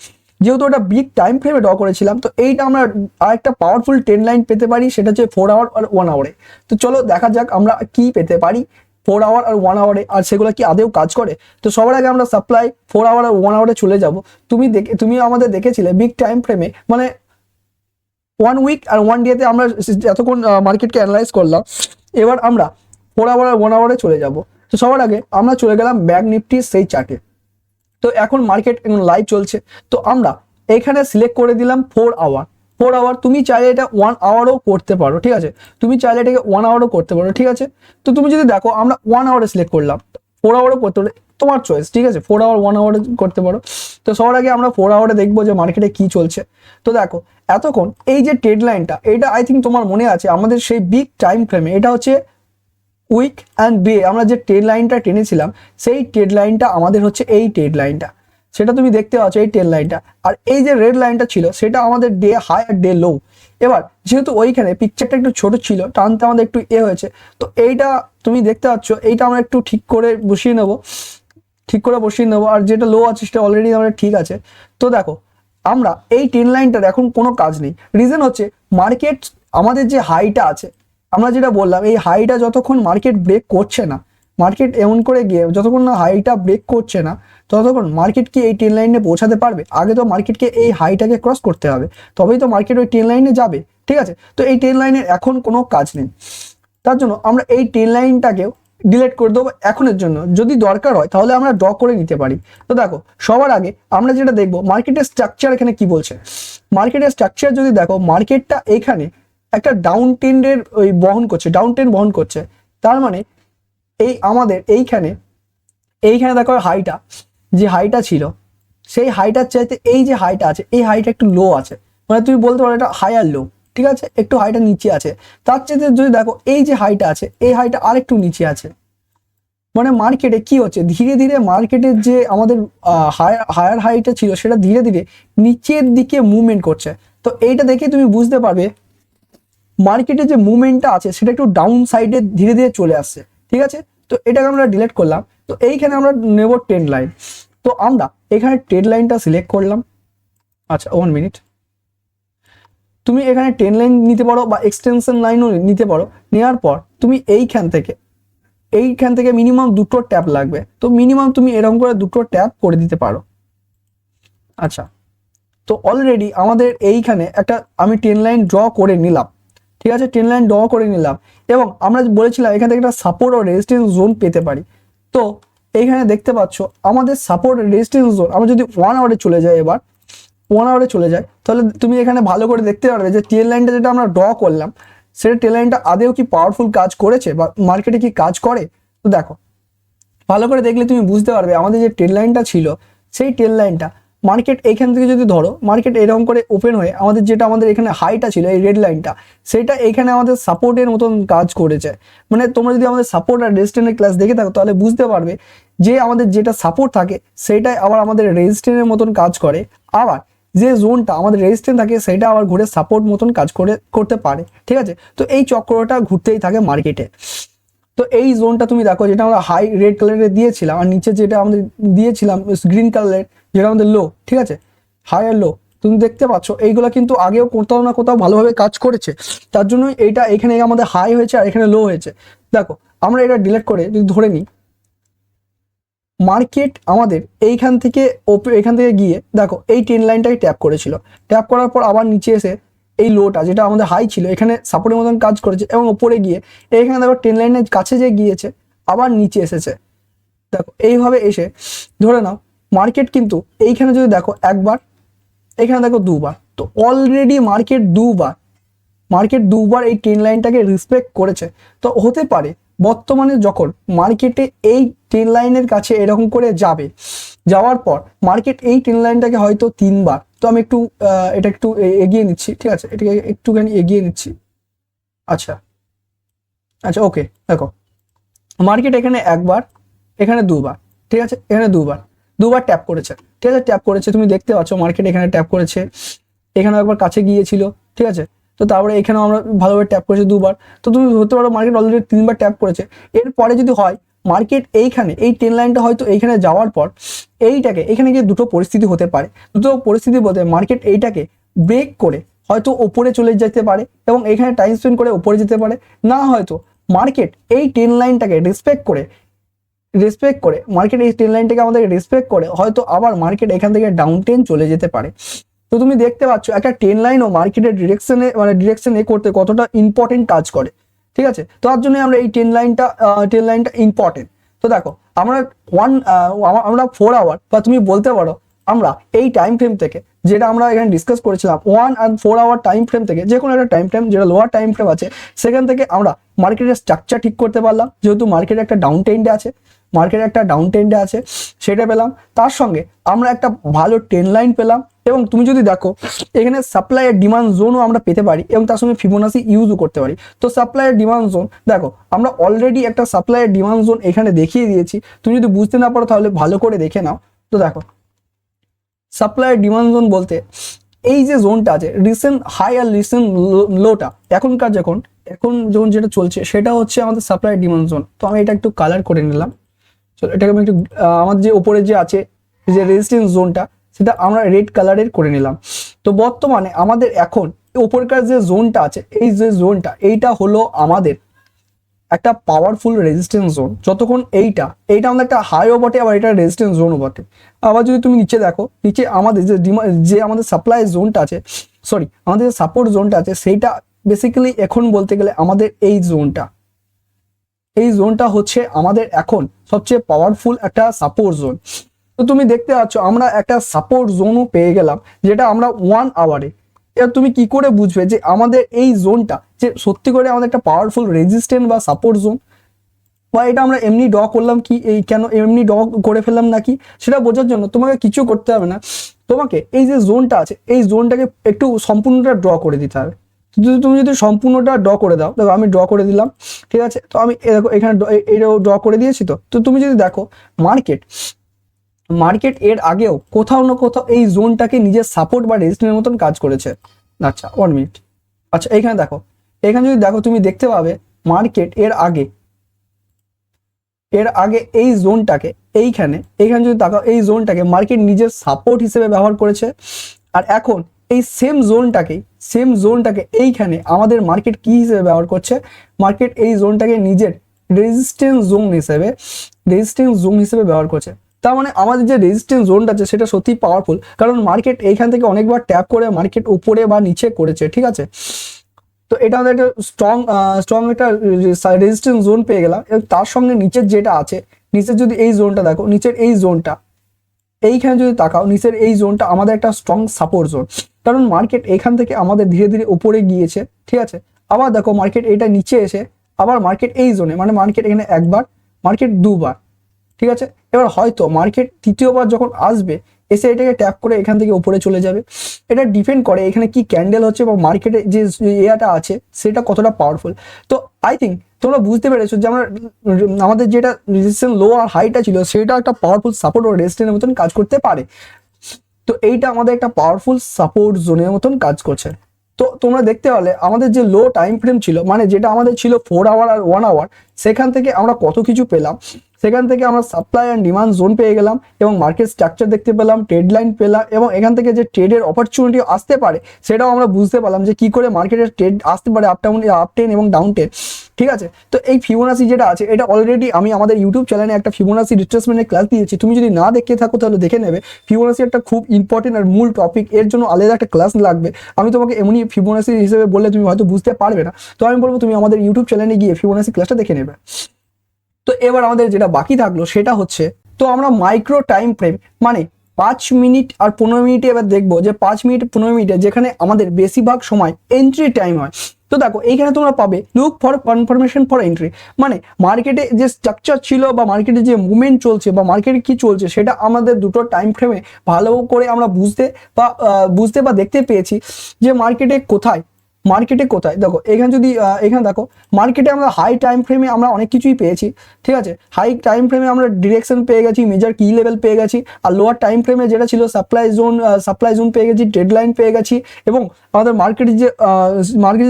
যেহেতু ওটা বিগ টাইম ফ্রেমে ড্র করেছিলাম, তো এইটা আমরা আরেকটা পাওয়ারফুল ট্রেড লাইন পেতে পারি, সেটা হচ্ছে 4 আওয়ার আর 1 আওয়ারে। তো চলো দেখা যাক আমরা কি পেতে পারি 4 আওয়ার আর 1 আওয়ারে, আর সেগুলো কি আদেও কাজ করে। তো সবার আগে আমরা সাপ্লাই 4 আওয়ার আর 1 আওয়ারে চলে যাব। তুমি আমাদের দেখেছিলে বিগ টাইম ফ্রেমে মানে 1 উইক আর 1 ডেতে আমরা এতক্ষণ মার্কেটকে অ্যানালাইজ করলাম। এবার আমরা 4 আওয়ার আর 1 আওয়ারে চলে যাব। তো সবার আগে আমরা চলে গেলাম ব্যাংক নিফটির সেই চার্টে। তো এখন মার্কেট এখন লাইভ চলছে, তো আমরা এখানে সিলেক্ট করে দিলাম 4 আওয়ার। তুমি চাইলে এটা 1 আওয়ারও করতে পারো, ঠিক আছে। তুমি চাইলে এটাকে 1 আওয়ারও করতে পারো, ঠিক আছে। তো তুমি যদি দেখো আমরা 1 আওয়ারে সিলেক্ট করলাম, 4 আওয়ারও করতে পারো, তোমার চয়েস, ঠিক আছে। 4 আওয়ার 1 আওয়ারে করতে পারো। তো সবার আগে আমরা 4 আওয়ারে দেখবো যে মার্কেটে কি চলছে। তো দেখো এতক্ষণ এই যে ট্রেড লাইনটা, এটা আই থিঙ্ক তোমার মনে আছে আমাদের সেই বিগ টাইম ফ্রেমে, এটা হচ্ছে উইক অ্যান্ড ডে আমরা যে ট্রেড লাইনটা টেনেছিলাম, সেই ট্রেড লাইনটা আমাদের হচ্ছে এই ট্রেড লাইনটা, সেটা তুমি দেখতে পাচ্ছ এই ট্রেড লাইনটা। আর এই যে রেড লাইনটা ছিল সেটা আমাদের ডে হাই আর ডে লো। এবার যেহেতু ওইখানে পিকচারটা একটু ছোট ছিল, টানতে আমাদের একটু হয়েছে, তো এইটা তুমি দেখতে পাচ্ছ, এইটা আমরা একটু ঠিক করে বসিয়ে নেবো। আর যেটা লো আছে সেটা অলরেডি আমাদের ঠিক আছে। তো দেখো আমরা এই ট্রেড লাইনটার এখন কোনো কাজ নেই। রিজন হচ্ছে মার্কেট আমাদের যে হাইটা আছে, আমরা যেটা বললাম এই হাইটা যতক্ষণ মার্কেট ব্রেক করছে না, মার্কেট এমন করে গিয়ে যতক্ষণ না হাইটা ব্রেক করছে না, ততক্ষণ মার্কেট কি এই ট্রেন লাইনে পৌঁছাতে পারবে? আগে তো মার্কেটকে এই হাইটাকে ক্রস করতে হবে, তবেই তো মার্কেট ওই ট্রেন লাইনে যাবে, ঠিক আছে। তো এই ট্রেন লাইনের এখন কোনো কাজ নেই, তার জন্য আমরা এই ট্রেন লাইনটাকেও ডিলিট করে দেবো এখনের জন্য। যদি দরকার হয় তাহলে আমরা ড্র করে নিতে পারি। তো দেখো সবার আগে আমরা যেটা দেখবো মার্কেটের স্ট্রাকচার এখানে কি বলছে। মার্কেটের স্ট্রাকচার যদি দেখো, মার্কেটটা এখানে একটা ডাউন ট্রেন্ড বহন করছে। তার মানে এই আমাদের এইখানে দেখো যে হাইটা ছিল, সেই হাইটার চাইতে এই যে হাইটা আছে, এই হাইটা একটু লো আছে, মানে তুমি বলতে পারো এটা হাই আর লো, ঠিক আছে, একটু হাইটা নিচে আছে। তার চাইতে যদি দেখো এই যে হাইটা আছে, এই হাইটা আর একটু নিচে আছে, মানে মার্কেটে কি হচ্ছে, ধীরে ধীরে মার্কেটের যে আমাদের হায়ার হাইটা ছিল সেটা ধীরে ধীরে নিচের দিকে মুভমেন্ট করছে। তো এইটা দেখে তুমি বুঝতে পারবে মার্কেটে যে মুভমেন্টটা আছে সেটা একটু ডাউন সাইডে ধীরে ধীরে চলে আসছে। ঠিক আছে, তো এটাকে আমরা ডিলিট করলাম। তো এইখানে আমরা নেব ট্রেন্ড লাইন। তো আমরা এখানে ট্রেন্ড লাইনটা সিলেক্ট করলাম। আচ্ছা 1 মিনিট, তুমি এখানে ট্রেন্ড লাইন নিতে পারো বা এক্সটেনশন লাইনও নিতে পারো। নেওয়ার পর তুমি এইখান থেকে মিনিমাম 2টো ট্যাপ লাগবে। তো মিনিমাম তুমি এরকম করে 2টো ট্যাপ করে দিতে পারো। আচ্ছা, তো অলরেডি আমাদের এইখানে একটা আমি ট্রেন্ড লাইন ড্র করে নিলাম। ঠিক আছে, ট্রেন্ড লাইন ড্র করে নিলাম এবং আমরা বলেছিলাম এখান থেকে একটা সাপোর্ট ও রেজিস্ট্যান্স জোন পেতে পারি। তো এইখানে দেখতে পাচ্ছ আমাদের সাপোর্ট রেজিস্ট্যান্স জোন, আমরা যদি 1 আওয়ারে চলে যাই, এবার 1 আওয়ারে চলে যাই, তাহলে তুমি এখানে ভালো করে দেখতে পারবে যে ট্রেন্ড লাইনটা যেটা আমরা ড্র করলাম সেটা ট্রেন্ড লাইনটা আদেও কি পাওয়ারফুল কাজ করেছে বা মার্কেটে কি কাজ করে। তো দেখো ভালো করে দেখলে তুমি বুঝতে পারবে আমাদের যে ট্রেন্ড লাইনটা ছিল সেই ট্রেন্ড লাইনটা মার্কেট এইখান থেকে যদি ধরো, মার্কেট এরকম করে ওপেন হয়ে আমাদের যেটা আমাদের এখানে হাইটা ছিল এই রেড লাইনটা, সেটা এইখানে আমাদের সাপোর্টের মতন কাজ করেছে। মানে তোমরা যদি আমাদের সাপোর্ট আর রেজিস্ট্যান্সের ক্লাস দেখে থাকো তাহলে বুঝতে পারবে যে আমাদের যেটা সাপোর্ট থাকে সেটাই আবার আমাদের রেজিস্ট্যান্সের মতন কাজ করে, আবার যে জোনটা আমাদের রেজিস্ট্যান্স থাকে সেটা আবার ঘুরে সাপোর্ট মতন কাজ করতে পারে। ঠিক আছে, তো এই চক্রটা ঘুরতেই থাকে মার্কেটে। তো এই জোনটা তুমি দেখো যেটা আমরা হাই রেড কালারে দিয়েছিলাম আর নিচে যেটা আমাদের দিয়েছিলাম গ্রিন কালারের যেটা আমাদের লো, ঠিক আছে, হাই আর লো, তুমি দেখতে পাচ্ছ এইগুলো কিন্তু আগেও কোথাও না কোথাও ভালোভাবে কাজ করেছে। তার জন্য এইটা এখানে আমাদের হাই হয়েছে আর এখানে লো হয়েছে। দেখো আমরা এটা ডিলিট করে যদি ধরে নিই, মার্কেট আমাদের এখান থেকে গিয়ে দেখো এই ট্রেন্ড লাইনটাকে ট্যাপ করেছিল, ট্যাপ করার পর আবার নিচে এসে এই লোটা যেটা আমাদের হাই ছিল এখানে সাপোর্টের মতন কাজ করেছে এবং ওপরে গিয়ে এখানে দেখো ট্রেন্ড লাইনের কাছে যে গিয়েছে আবার নিচে এসেছে। দেখো এইভাবে এসে ধরে নাও মার্কেট কিন্তু এইখানে যদি দেখো একবার, এখানে দেখো দুবার, তো অলরেডি মার্কেট দুবার এই ট্রেন্ড লাইনটাকে রেসপেক্ট করেছে। তো হতে পারে বর্তমানে যখন মার্কেটে এই ট্রেন্ড লাইনের কাছে এরকম করে যাওয়ার পর মার্কেট এই ট্রেন্ড লাইনটাকে হয়তো 3বার, তো আমি একটু এটা একটু এগিয়ে নিচ্ছি। ঠিক আছে, এটাকে একটুখানি এগিয়ে নিচ্ছি। আচ্ছা আচ্ছা ওকে, দেখো মার্কেট এখানে একবার, এখানে দুবার, ঠিক আছে, এখানে দুবার ট্যাপ করেছে। ঠিক আছে, ট্যাপ করেছে, তুমি দেখতে পাচ্ছ মার্কেট এখানে ট্যাপ করেছে, এখানে একবার কাছে গিয়েছিল। ঠিক আছে, তো তারপরে এখানেও আমরা ভালোভাবে ট্যাপ করেছি দুবার। তো তুমি ধরতে পারো মার্কেট অলরেডি 3বার ট্যাপ করেছে। এরপরে যদি হয় মার্কেট এইখানে এই ট্রেন্ড লাইনটা হয়তো এইখানে যাওয়ার পর এখানে গিয়ে দুটো পরিস্থিতি হতে পারে। দুটো পরিস্থিতি বলতে মার্কেট এইটাকে ব্রেক করে হয়তো ওপরে চলে যেতে পারে এবং এখানে টাইম স্পেন্ড করে ওপরে যেতে পারে, না হয়তো মার্কেট এই ট্রেন্ড লাইনটাকে রেসপেক্ট করে মার্কেট এই ট্রেন্ড লাইনটাকে আমাদের রেসপেক্ট করে হয়তো আবার মার্কেট এখান থেকে ডাউন ট্রেন্ড চলে যেতে পারে। তো তুমি দেখতে পাচ্ছ একটা ট্রেন্ড লাইনও মার্কেটের ডিরেকশনে করতে কতটা ইম্পর্টেন্ট কাজ করে। ঠিক আছে, তো তার জন্য আমরা এই ট্রেন্ড লাইনটা ইম্পর্টেন্ট। তো দেখো আমরা 4 আওয়ার বা তুমি বলতে পারো আমরা এই টাইম ফ্রেম থেকে যেটা আমরা এখানে ডিসকাস করেছিলাম 1 আর 4 আওয়ার টাইম ফ্রেম থেকে, যে কোনো একটা টাইম ফ্রেম যেটা লোয়ার টাইম ফ্রেম আছে সেখান থেকে আমরা মার্কেটের স্ট্রাকচার ঠিক করতে পারলাম। যেহেতু মার্কেট একটা ডাউন ট্রেন্ডে আছে সেটা পেলাম, তার সঙ্গে আমরা একটা ভালো ট্রেন্ড লাইন পেলাম এবং তুমি যদি দেখো এখানে সাপ্লাই আর ডিমান্ড জোনও আমরা পেতে পারি এবং তার সঙ্গে ফিবোনাসি ইউজও করতে পারি। তো সাপ্লাই আর ডিমান্ড জোন দেখো আমরা অলরেডি একটা সাপ্লাই আর ডিমান্ড জোন এখানে দেখিয়ে দিয়েছি, তুমি যদি বুঝতে না পারো তাহলে ভালো করে দেখে নাও। তো দেখো সাপ্লাই আর ডিমান্ড জোন বলতে এই যে জোনটা আছে রিসেন্ট হাই আর রিসেন্ট লোটা এখন যখন যেটা চলছে সেটা হচ্ছে আমাদের সাপ্লাই আর ডিমান্ড জোন। তো আমি এটা একটু কালার করে নিলাম। চলো এটাকে আমি একটু আমাদের যে উপরে যে আছে যে রেজিস্ট্যান্স জোনটা সেটা আমরা রেড কালারের করে নিলাম। তো বর্তমানে আমাদের এখন উপরকার যে জোনটা আছে এই যে জোনটা এইটা হলো আমাদের একটা পাওয়ারফুল রেজিস্ট্যান্স জোন। যতক্ষণ এইটা আমাদের একটা হাইও বটে আবার এটা রেজিস্ট্যান্স জোনও বটে। আবার যদি তুমি নিচে দেখো, নিচে আমাদের যে আমাদের সাপ্লাই জোনটা আছে, সরি আমাদের যে সাপোর্ট জোনটা আছে সেইটা বেসিক্যালি এখন বলতে গেলে আমাদের এই জোনটা হচ্ছে আমাদের এখন সবচেয়ে পাওয়ারফুল একটা সাপোর্ট জোন। তো তুমি দেখতে পাচ্ছ আমরা একটা সাপোর্ট জোনও পেয়ে গেলাম যেটা আমরা 1 আওয়ারে। এবার তুমি কি করে বুঝবে যে আমাদের এই জোনটা যে সত্যি করে আমাদের একটা পাওয়ারফুল রেজিস্ট্যান্স বা সাপোর্ট জোন, বা এটা আমরা এমনি ড্র করলাম কি এই কেন এমনি ড্র করে ফেললাম নাকি, সেটা বোঝার জন্য তোমাকে কিছু করতে হবে না, তোমাকে এই যে জোনটা আছে এই জোনটাকে একটু সম্পূর্ণটা ড্র করে দিতে হবে। তুমি যদি সম্পূর্ণটা ড্র করে দাও, দেখো আমি ড্র করে দিলাম, ঠিক আছে। তো আমি দেখো এখানে এটাও ড্র করে দিয়েছি। তো তুমি যদি দেখো মার্কেট এর আগেও কোথাও না কোথাও এই জোনটাকে নিজের সাপোর্ট বা রেজিস্ট্যান্সের মতন কাজ করেছে। আচ্ছা 1 মিনিট। আচ্ছা এখানে দেখো, এখানে যদি দেখো তুমি দেখতে পাবে মার্কেট এর আগে এই জোনটাকে এইখানে যদি তাকাও, এই জোনটাকে মার্কেট নিজের সাপোর্ট হিসেবে ব্যবহার করেছে। আর এখন এই সেম জোনটাকে এইখানে আমাদের মার্কেট কি হিসেবে ব্যবহার করছে, মার্কেট এই জোনটাকে নিজের রেজিস্ট্যান্স জোন হিসেবে ব্যবহার করছে। তার মানে আমাদের যে রেজিস্ট্যান্স জোনটা আছে সেটা সত্যি পাওয়ারফুল, কারণ মার্কেট এইখান থেকে অনেকবার ট্যাপ করে মার্কেট উপরে বা নিচে করেছে, ঠিক আছে। তো এটা আমাদের একটা স্ট্রং একটা রেজিস্ট্যান্স জোন পেয়ে গেলাম। এবং তার সঙ্গে নিচের যেটা আছে, নিচের যদি এই জোনটা দেখো, নিচের এই জোনটা এইখানে যদি তাকাও, নিচের এই জোনটা আমাদের একটা স্ট্রং সাপোর্ট জোন, কারণ মার্কেট এখান থেকে আমাদের ধীরে ধীরে উপরে গিয়েছে, ঠিক আছে। আবার দেখো মার্কেট এটা নিচে এসে আবার মার্কেট এই জোনে, মানে মার্কেট এখানে একবার, মার্কেট দুবার, ঠিক আছে। এবার হয়তো মার্কেট তৃতীয়বার যখন আসবে, এসে এটাকে ট্যাপ করে এখান থেকে উপরে চলে যাবে। এটা ডিপেন্ড করে এখানে কি ক্যান্ডেল হচ্ছে বা মার্কেটে যে এরিয়াটা আছে সেটা কতটা পাওয়ারফুল। তো আই থিঙ্ক তোমরা বুঝতে পেরেছো যে আমাদের যেটা রেজিস্ট্যান্স লো আর হাইটা ছিল সেটা একটা পাওয়ারফুল সাপোর্ট ও রেজিস্ট্যান্সের মতন কাজ করতে পারে। তো এইটা আমাদের একটা পাওয়ারফুল সাপোর্ট জোনের মতন কাজ করছে। তো তোমরা দেখতে পেলে আমাদের যে লো টাইম ফ্রেম ছিল, মানে যেটা আমাদের ছিল 4 আওয়ার আর 1 আওয়ার, সেখান থেকে আমরা কত কিছু পেলাম। সেখান থেকে আমরা সাপ্লাই অ্যান্ড ডিমান্ড জোন পেয়ে গেলাম, এবং মার্কেট স্ট্রাকচার দেখতে পেলাম, ট্রেড লাইন পেলাম, এবং এখান থেকে যে ট্রেডের অপরচুনিটি আসতে পারে সেটাও আমরা বুঝতে পারলাম যে কি করে মার্কেটের ট্রেড আসতে পারে, আপ টেন এবং ডাউন টেন, ঠিক আছে। তো এই ফিবোনাসি যেটা আছে এটা অলরেডি আমি আমাদের ইউটিউব চ্যানেলে একটা ফিবোনাসি রিট্রেসমেন্টের ক্লাস দিয়েছি, তুমি যদি না দেখে থাকো তাহলে দেখে নেবে। ফিবোনাসি একটা খুব ইম্পর্টেন্ট আর মূল টপিক, এর জন্য আলাদা একটা ক্লাস লাগবে। আমি তোমাকে এমনি ফিবোনাসি হিসেবে বললে তুমি হয়তো বুঝতে পারবে না, তো আমি বলবো তুমি আমাদের ইউটিউব চ্যানেলে গিয়ে ফিবোনাসি ক্লাসটা দেখে নেবে। তো এবার আমাদের যেটা বাকি থাকলো সেটা হচ্ছে, তো আমরা মাইক্রো টাইম ফ্রেম মানে 5 মিনিট আর 15 মিনিটে এবার দেখবো যে 5 মিনিট 15 মিনিটে যেখানে আমাদের বেশিরভাগ সময় এন্ট্রি টাইম হয়। তো দেখো এইখানে তোমরা পাবে look for confirmation for entry, মানে মার্কেটে যে স্ট্রাকচার ছিল বা মার্কেটে যে মুভমেন্ট চলছে বা মার্কেটে কি চলছে সেটা আমাদের দুটো টাইম ফ্রেমে ভালো করে আমরা বুঝতে বা দেখতে পেয়েছি যে মার্কেটে কোথায় দেখো এখানে যদি এখানে দেখো মার্কেটে আমরা হাই টাইম ফ্রেমে আমরা অনেক কিছুই পেয়েছি, ঠিক আছে। হাই টাইম ফ্রেমে আমরা ডিরেকশন পেয়ে গেছি, মেজর কি লেভেল পেয়ে গেছি, আর লোয়ার টাইম ফ্রেমে যেটা ছিল সাপ্লাই জোন পেয়ে গেছি, ট্রেড লাইন পেয়ে গেছি, এবং আমাদের মার্কেটের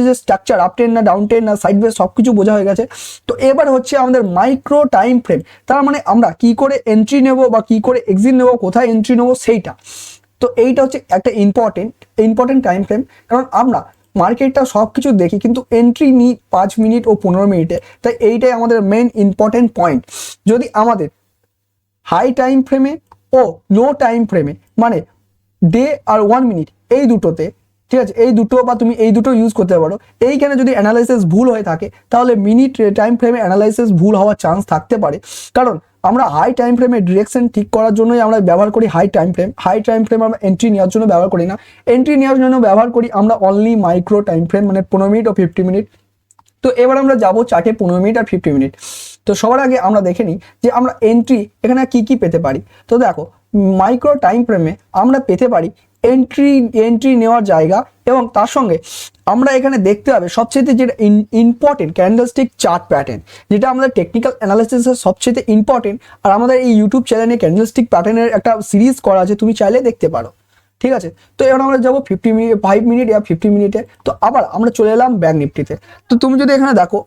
যে স্ট্রাকচার আপ টেন না ডাউন টেন না সাইড ওয়ে সব কিছু বোঝা হয়ে গেছে। তো এবার হচ্ছে আমাদের মাইক্রো টাইম ফ্রেম, তার মানে আমরা কি করে এন্ট্রি নেব বা কি করে এক্সিট নেব, কোথায় এন্ট্রি নেব সেইটা। তো এইটা হচ্ছে একটা ইম্পর্টেন্ট টাইম ফ্রেম, কারণ আমরা মার্কেটটা সব কিছু দেখি কিন্তু এন্ট্রি নিই 5 মিনিট ও 15 মিনিটে। তাই এইটাই আমাদের মেন ইম্পর্টেন্ট পয়েন্ট। যদি আমাদের হাই টাইম ফ্রেমে ও লো টাইম ফ্রেমে মানে ডে আর 1 মিনিট এই দুটোতে, ঠিক আছে, এই দুটো বা তুমি এই দুটো ইউজ করতে পারো। এইখানে যদি অ্যানালাইসিস ভুল হয়ে থাকে তাহলে মিনিট টাইম ফ্রেমে অ্যানালাইসিস ভুল হওয়ার চান্স থাকতে পারে, কারণ আমরা হাই টাইম ফ্রেমে ডিরেকশন ঠিক করার জন্যই আমরা ব্যবহার করি হাই টাইম ফ্রেম আমরা এন্ট্রি নেওয়ার জন্য ব্যবহার করি না। এন্ট্রি নেওয়ার জন্য ব্যবহার করি আমরা অনলি মাইক্রো টাইম ফ্রেম, মানে 15 মিনিট ও 50 মিনিট। তো এবার আমরা যাবো চার্টে 15 মিনিট আর 50 মিনিট। তো সবার আগে আমরা দেখে নিই যে আমরা এন্ট্রি এখানে কি পেতে পারি। তো দেখো মাইক্রো টাইম ফ্রেমে আমরা পেতে পারি এন্ট্রি নেওয়ার জায়গা, এবং তার সঙ্গে আমরা এখানে দেখতে হবে সবচেয়ে যেটা ইম্পর্টেন্ট ক্যান্ডেলস্টিক চার্ট প্যাটার্ন, যেটা আমাদের টেকনিক্যাল অ্যানালিসিসের সবচেয়ে ইম্পর্টেন্ট। আর আমাদের এই ইউটিউব চ্যানেলে ক্যান্ডেলস্টিক প্যাটার্নের একটা সিরিজ করা আছে, তুমি চাইলে দেখতে পারো, ঠিক আছে। তো এবার আমরা যাবো 5 মিনিট বা 50 মিনিটে। তো আবার আমরা চলে এলাম ব্যাংক নিফটিতে। তো তুমি যদি এখানে দেখো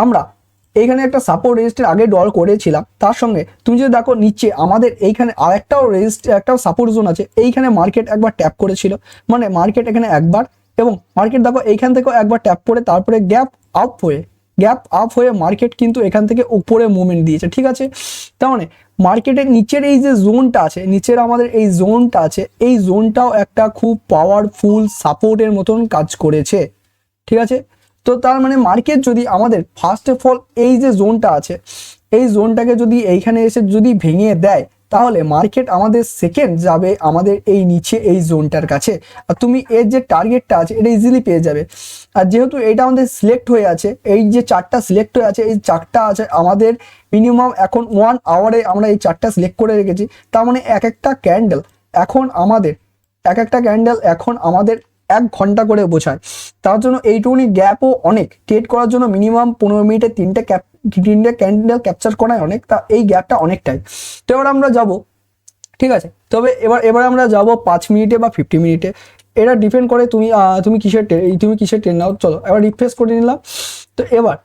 আমরা এইখানে একটা সাপোর্ট রেজিস্ট্যান্স আগে ড্র করেছিলাম, তার সঙ্গে তুমি যদি দেখো নিচে আমাদের এইখানে একটাও সাপোর্ট জোন আছে। এইখানে মার্কেট একবার ট্যাপ করেছিল, মানে মার্কেট এখানে একবার, এবং মার্কেট দেখো এইখান থেকেও একবার ট্যাপ করে তারপরে গ্যাপ আপ হয়ে মার্কেট কিন্তু এখান থেকে উপরে মুভমেন্ট দিয়েছে, ঠিক আছে। তার মানে মার্কেটের নিচের এই যে জোনটা আছে, নিচের আমাদের এই জোনটা আছে, এই জোনটাও একটা খুব পাওয়ারফুল সাপোর্টের মতন কাজ করেছে, ঠিক আছে। তো তার মানে মার্কেট যদি আমাদের ফার্স্ট অফ অল এই যে জোনটা আছে এই জোনটাকে যদি এইখানে এসে যদি ভেঙে দেয়, তাহলে মার্কেট আমাদের সেকেন্ড যাবে আমাদের এই নিচে এই জোনটার কাছে, আর তুমি এর যে টার্গেটটা আছে এটা ইজিলি পেয়ে যাবে। আর যেহেতু এটা আমাদের সিলেক্ট হয়ে আছে, এই যে চারটা সিলেক্ট হয়ে আছে, এই চারটা আছে আমাদের মিনিমাম এখন 1 আওয়ারে আমরা এই চারটা সিলেক্ট করে রেখেছি। তার মানে এক একটা ক্যান্ডেল এখন আমাদের 1 ঘন্টা করে বোঝায়। তার জন্য এইটুকুনি গ্যাপও অনেক, ট্রেড করার জন্য মিনিমাম 15 মিনিটে 3টে ক্যান্ডেল ক্যাপচার করাই অনেক, তা এই গ্যাপটা অনেকটাই। তো এবার আমরা যাব, ঠিক আছে, তবে এবার আমরা যাব 5 মিনিটে বা 50 মিনিটে, এটা ডিপেন্ড করে তুমি কিসের ট্রেন নাও। চলো এবার রিফ্রেশ করে নিলাম। তো এবার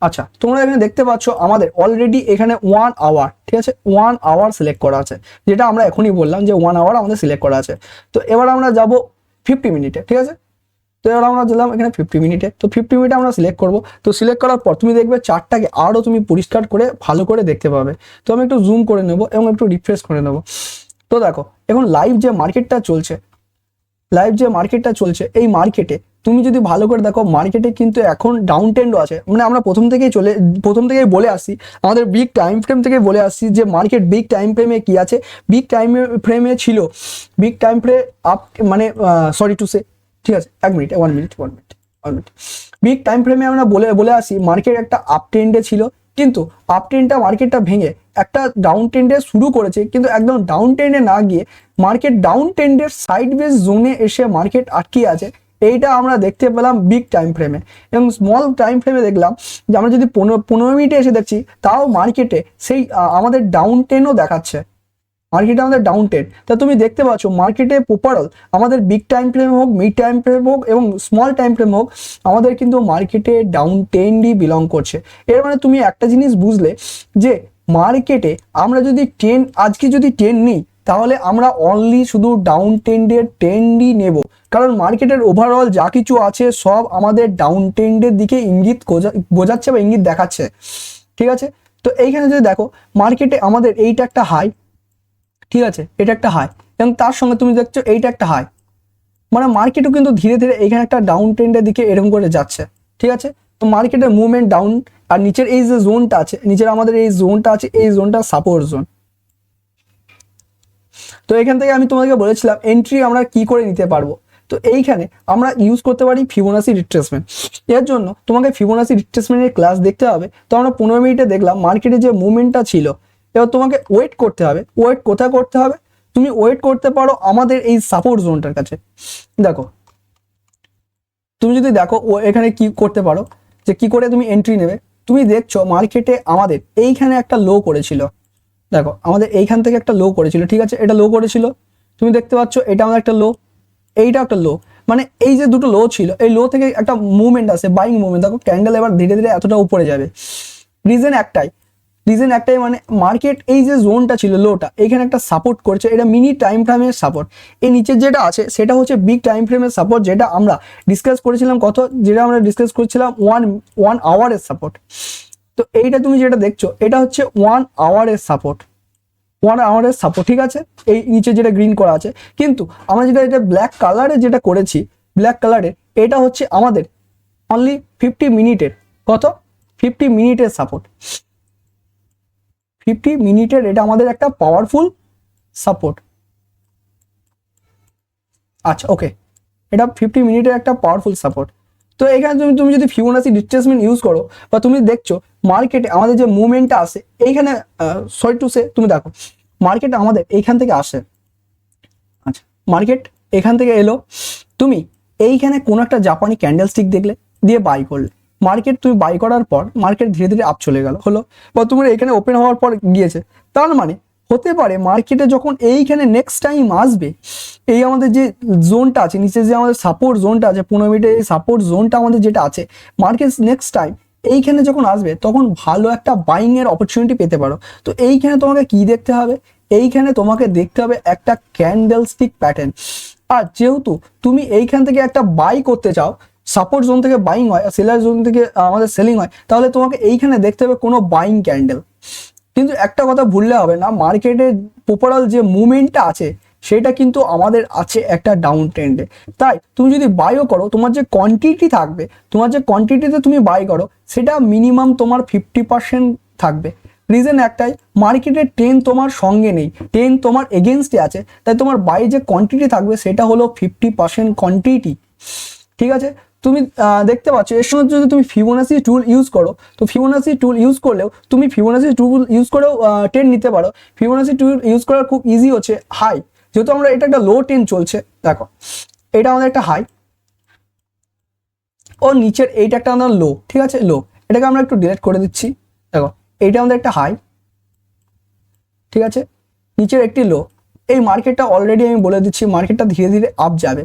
আচ্ছা, তোমরা এখানে দেখতে পাচ্ছ আমাদের অলরেডি এখানে 1 আওয়ার, ঠিক আছে, 1 আওয়ার সিলেক্ট করা আছে, যেটা আমরা এখনই বললাম যে 1 আওয়ার আমাদের সিলেক্ট করা আছে। তো এবার আমরা যাব 50 মিনিটে, ঠিক আছে। তো এবার আমরা দিলাম এখানে 50 মিনিটে, তো 50 মিনিটে আমরা সিলেক্ট করব। তো সিলেক্ট করার পর তুমি দেখবে চার্টটাকে আরও তুমি পরিষ্কার করে ভালো করে দেখতে পাবে। তো আমি একটু জুম করে নেব এবং একটু রিফ্রেশ করে নেব। তো দেখো এখন লাইভ যে মার্কেটটা চলছে, এই মার্কেটে তুমি যদি ভালো করে দেখো, মার্কেটে কিন্তু এখন ডাউন ট্রেন্ডও আছে। মানে আমরা প্রথম থেকেই বলে আসছি, আমাদের বিগ টাইম ফ্রেম থেকে বলে আসছি যে মার্কেট বিগ টাইম ফ্রেমে কি আছে, বিগ টাইম ফ্রেমে ছিল, বিগ টাইম ফ্রেম আপ মানে সরি টু সে, ঠিক আছে, 1 মিনিট 1 মিনিট বিগ টাইম ফ্রেমে আমরা বলে আসি মার্কেট একটা আপ ট্রেন্ডে ছিল, কিন্তু আপ ট্রেন্ডটা মার্কেটটা ভেঙে একটা ডাউন ট্রেন্ডে শুরু করেছে, কিন্তু একদম ডাউন ট্রেন্ডে না গিয়ে মার্কেট ডাউন ট্রেন্ডের সাইডওয়েজ জোনে এসে মার্কেট আটকে আছে। এইটা আমরা দেখতে পেলাম বিগ টাইম ফ্রেমে। এবং স্মল টাইম ফ্রেমে দেখলাম যে আমরা যদি 15 মিনিটে এসে দেখছি, তাও মার্কেটে সেই আমাদের ডাউন ট্রেন্ডও দেখাচ্ছে, মার্কেটে আমাদের ডাউন ট্রেন্ড। তা তুমি দেখতে পাচ্ছ মার্কেটে ওভারঅল আমাদের বিগ টাইম ফ্রেম হোক, মিড টাইম ফ্রেম হোক এবং স্মল টাইম ফ্রেম হোক, আমাদের কিন্তু মার্কেটে ডাউন ট্রেন্ডই বিলং করছে। এর মানে তুমি একটা জিনিস বুঝলে যে মার্কেটে আমরা যদি আজকে যদি ট্রেন্ড নিই, তাহলে আমরা অনলি শুধু ডাউন ট্রেন্ডই নেব, কারণ মার্কেটের ওভারঅল যা কিছু আছে সব আমাদের ডাউন ট্রেন্ডের দিকে ইঙ্গিত বোঝাচ্ছে বা ইঙ্গিত দেখাচ্ছে, ঠিক আছে। তো এইখানে যদি দেখো মার্কেটে আমাদের এইটা একটা হাই, ঠিক আছে, এটা একটা হাই, এবং তার সঙ্গে তুমি দেখছো এইটা একটা হাই, মানে মার্কেটও কিন্তু ধীরে ধীরে এখানে একটা ডাউন ট্রেন্ডের দিকে এরকম করে যাচ্ছে, ঠিক আছে। তো মার্কেটের মুভমেন্ট ডাউন, আর নিচের এই যে জোনটা আছে, নিচের আমাদের এই জোনটা আছে, এই জোনটা সাপোর্ট জোন। তো এখান থেকে আমি তোমাদেরকে বলেছিলাম এন্ট্রি আমরা কি করে নিতে পারবো। তো এইখানে আমরা ইউজ করতে পারি ফিবোনাসি রিট্রেসমেন্ট। এর জন্য তোমাকে ফিবোনাসি রিট্রেসমেন্টের ক্লাস দেখতে হবে। তো আমরা 15 মিনিটে দেখলাম মার্কেটে যে মুভমেন্টটা ছিল, এবার তোমাকে ওয়েট করতে হবে। ওয়েট কোথায় করতে হবে? তুমি ওয়েট করতে পারো আমাদের এই সাপোর্ট জোনটার কাছে। দেখো তুমি যদি দেখো এখানে কি করতে পারো, যে কি করে তুমি এন্ট্রি নেবে। তুমি দেখছো মার্কেটে আমাদের এইখানে একটা লো করেছিল, দেখো আমাদের এইখান থেকে একটা লো করেছিল, ঠিক আছে, এটা লো করেছিল, তুমি দেখতে পাচ্ছ এটা আমাদের একটা লো, এইটা একটা লো, মানে এই যে দুটো লো ছিল, এই লো থেকে একটা মুভমেন্ট আছে, বাইং মুভমেন্ট। দেখো ক্যান্ডেল এবার ধীরে ধীরে এতটা উপরে যাবে, রিজন একটাই মানে মার্কেট এই যে জোনটা ছিল লোটা, এখানে একটা সাপোর্ট করছে, এটা মিনি টাইম ফ্রেমের সাপোর্ট। এই নিচের যেটা আছে সেটা হচ্ছে বিগ টাইম ফ্রেমের সাপোর্ট, যেটা আমরা ডিসকাস করেছিলাম ওয়ান আওয়ারের সাপোর্ট। তো এইটা তুমি যেটা দেখছো এটা হচ্ছে 1 আওয়ারের সাপোর্ট, ঠিক আছে, এই নিচে যেটা গ্রিন করা আছে। কিন্তু আমরা এটা ব্ল্যাক কালারে যেটা করেছি, ব্ল্যাক কালারের এটা হচ্ছে আমাদের অনলি 50 মিনিটের, কত 50 মিনিটের সাপোর্ট, 50 মিনিটের এটা আমাদের একটা পাওয়ারফুল সাপোর্ট। আচ্ছা ওকে, এটা 50 মিনিটের একটা পাওয়ারফুল সাপোর্ট। তো এখানে তুমি যদি ফিবোনাসি রিট্রেসমেন্ট ইউজ করো, বা তুমি দেখছো মার্কেটে আমাদের যে মুভমেন্টটা আসে এইখানে, সরি টু সে, তুমি দেখো মার্কেট আমাদের এইখান থেকে আসে, আচ্ছা মার্কেট এখান থেকে এলো, তুমি এইখানে কোন একটা জাপানি ক্যান্ডেল স্টিক দেখলে, দিয়ে বাই করলে, মার্কেট তুমি বাই করার পর মার্কেট ধীরে ধীরে আপ চলে গেল, হলো, বা তুমি এখানে ওপেন হওয়ার পর গিয়েছে। তার মানে হতে পারে মার্কেটে যখন এইখানে নেক্সট টাইম আসবে, এই আমাদের যে জোনটা আছে নিচে, যে আমাদের সাপোর্ট জোনটা আছে 15 মিনিটের, এই সাপোর্ট জোনটা আমাদের যেটা আছে, মার্কেট নেক্সট টাইম এইখানে যখন আসবে তখন ভালো একটা বাইং এর অপরচুনিটি পেতে পারো। তো এইখানে তোমাকে কি দেখতে হবে, এইখানে তোমাকে দেখতে হবে একটা ক্যান্ডেল স্টিক প্যাটার্ন। আর যেহেতু তুমি এইখান থেকে একটা বাই করতে চাও, সাপোর্ট জোন থেকে বাইং হয় আর সেলার জোন থেকে আমাদের সেলিং হয়, তাহলে তোমাকে এইখানে দেখতে হবে কোনো বাইং ক্যান্ডেল। কিন্তু একটা কথা ভুললে হবে না, মার্কেটের ওভারঅল যে মুভমেন্টটা আছে সেটা কিন্তু আমাদের আছে একটা ডাউন ট্রেন্ডে। তাই তুমি যদি বাইও করো, তোমার যে কোয়ান্টিটি থাকবে, তোমার যে কোয়ান্টিটিতে তুমি বাই করো সেটা মিনিমাম তোমার 50% থাকবে। রিজন একটাই, মার্কেটের ট্রেন্ড তোমার সঙ্গে নেই, ট্রেন্ড তোমার এগেনস্টে আছে, তাই তোমার বাই যে কোয়ান্টিটি থাকবে সেটা হলো 50% কোয়ান্টিটি, ঠিক আছে। তুমি দেখতে পাচ্ছ এর সঙ্গে যদি তুমি ফিবোনাসি টুল ইউজ করো, তো ফিবোনাসি টুল ইউজ করলেও তুমি ফিবোনাসি টুল ইউজ করেও ট্রেন্ড নিতে পারো। ফিবোনাসি টুল ইউজ করার খুব ইজি হচ্ছে হাই, যেহেতু আমরা এটা একটা লো ট্রেন্ড চলছে, দেখো এটা আমাদের একটা হাই, ও নিচের এইটা একটা আমাদের লো, ঠিক আছে, লো, এটাকে আমরা একটু ডিলিট করে দিচ্ছি। দেখো এইটা আমাদের একটা হাই, ঠিক আছে, নিচের একটি লো। এই মার্কেটটা অলরেডি আমি বলে দিচ্ছি মার্কেটটা ধীরে ধীরে আপ যাবে,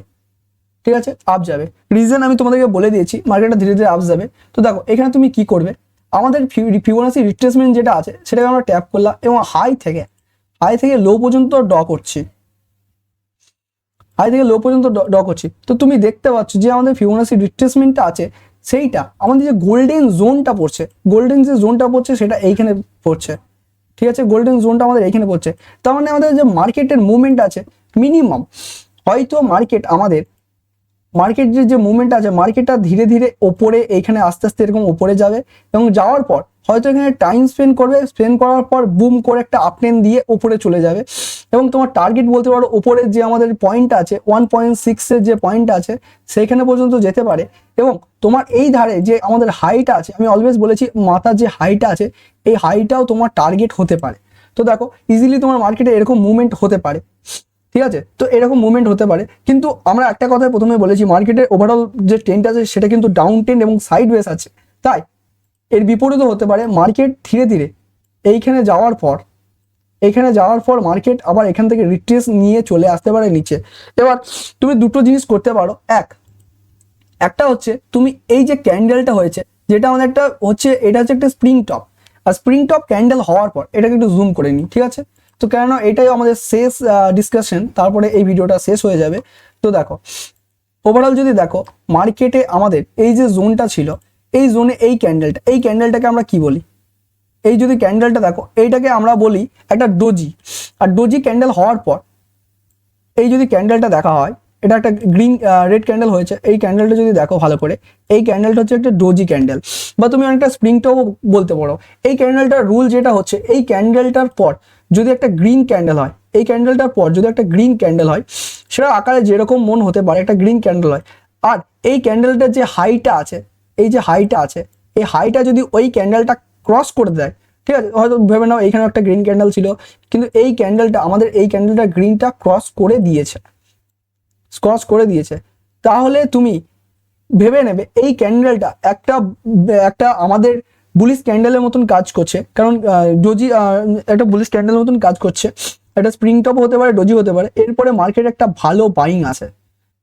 ঠিক আছে, আপ যাবে। রিজন আমি তোমাদেরকে বলে দিয়েছি মার্কেটটা ধীরে ধীরে আপ যাবে। তো দেখো এখানে তুমি কি করবে, আমাদের ফিবোনাসি রিট্রেসমেন্ট যেটা আছে সেটাকে আমরা ট্যাপ করলাম এবং হাই থেকে লো পর্যন্ত ড্র করছি, হাই থেকে লো পর্যন্ত ড্র করছি। তো তুমি দেখতে পাচ্ছ যে আমাদের ফিবোনাসি রিট্রেসমেন্টটা আছে সেইটা আমাদের যে গোল্ডেন জোনটা পড়ছে, গোল্ডেন যে জোনটা পড়ছে সেটা এইখানে পড়ছে, ঠিক আছে, গোল্ডেন জোনটা আমাদের এইখানে পড়ছে। তার মানে আমাদের যে মার্কেটের মুভমেন্ট আছে মিনিমাম, হয়তো মার্কেটের যে মুভমেন্ট আছে মার্কেটটা ধীরে ধীরে ওপরে এইখানে আস্তে আস্তে এরকম ওপরে যাবে এবং যাওয়ার পর হয়তো এখানে টাইম স্পেন্ড করবে, স্পেন্ড করার পর বুম করে একটা আপটেন দিয়ে ওপরে চলে যাবে এবং তোমার টার্গেট বলতে পারো ওপরে যে আমাদের পয়েন্ট আছে 1.6 যে পয়েন্ট আছে সেইখানে পর্যন্ত যেতে পারে। এবং তোমার এই ধারে যে আমাদের হাইটা আছে, আমি অলওয়েজ বলেছি মাথার যে হাইটা আছে এই হাইটাও তোমার টার্গেট হতে পারে। তো দেখো ইজিলি তোমার মার্কেটে এরকম মুভমেন্ট হতে পারে, ঠিক আছে, তো এরকম মুভমেন্ট হতে পারে। কিন্তু আমরা একটা কথাই প্রথমে বলেছি মার্কেটের ওভারঅল যে ট্রেন্ড আছে সেটা কিন্তু ডাউন ট্রেন্ড এবং সাইড ওয়েজ আছে, তাই এর বিপরীতও হতে পারে। মার্কেট ধীরে ধীরে এইখানে যাওয়ার পর মার্কেট আবার এখান থেকে রিট্রেস নিয়ে চলে আসতে পারে নিচে। এবার তুমি দুটো জিনিস করতে পারো, একটা হচ্ছে তুমি এই যে ক্যান্ডেলটা হয়েছে যেটা আমাদের একটা হচ্ছে, এটা হচ্ছে একটা স্প্রিং টপ, আর স্প্রিং টপ ক্যান্ডেল হওয়ার পর এটাকে একটু জুম করে নিই, ঠিক আছে। তো কেন এটাই আমাদের শেষ ডিসকাশন, তারপরে এই ভিডিওটা শেষ হয়ে যাবে। তো দেখো ওভারঅল যদি দেখো মার্কেটে আমাদের এই যে জোনটা ছিল, এই জোনে এই ক্যান্ডেলটাকে আমরা কি বলি, এই যদি ক্যান্ডেলটা দেখো এইটাকে আমরা বলি একটা ডোজি। আর ডোজি ক্যান্ডেল হওয়ার পর এই যদি ক্যান্ডেলটা দেখা হয়, এটা একটা রেড ক্যান্ডেল হয়েছে, এই ক্যান্ডেলটা যদি দেখো ভালো করে, এই ক্যান্ডেলটা হচ্ছে একটা ডোজি ক্যান্ডেল বা তুমি অনেকটা স্প্রিংটাও বলতে পারো। এই ক্যান্ডেলটার রুল যেটা হচ্ছে এই ক্যান্ডেলটার পর যদি একটা গ্রিন ক্যান্ডেল হয়, এই ক্যান্ডেলটার পর যদি একটা গ্রিন ক্যান্ডেল হয়, সেটা আকারে যেরকম মন হতে পারে একটা গ্রিন ক্যান্ডেল হয়, আর এই ক্যান্ডেলটার যে হাইটা আছে, এই যে হাইটা আছে এই হাইটা যদি ওই ক্যান্ডেলটা ক্রস করে দেয়, ঠিক আছে, হয়তো ভেবে নাও এইখানে একটা গ্রিন ক্যান্ডেল ছিল কিন্তু এই ক্যান্ডেলটা আমাদের এই ক্যান্ডেলটা গ্রিনটা ক্রস করে দিয়েছে, তাহলে তুমি ভেবে নেবে এই ক্যান্ডেলটা একটা আমাদের বুলিশ ক্যান্ডেলের মতন কাজ করছে। কারণ ডোজি একটা বুলিশ ক্যান্ডেলের মতন কাজ করছে, একটা স্প্রিং টপ হতে পারে, ডোজি হতে পারে। এরপরে মার্কেটে একটা ভালো বাইং আসে,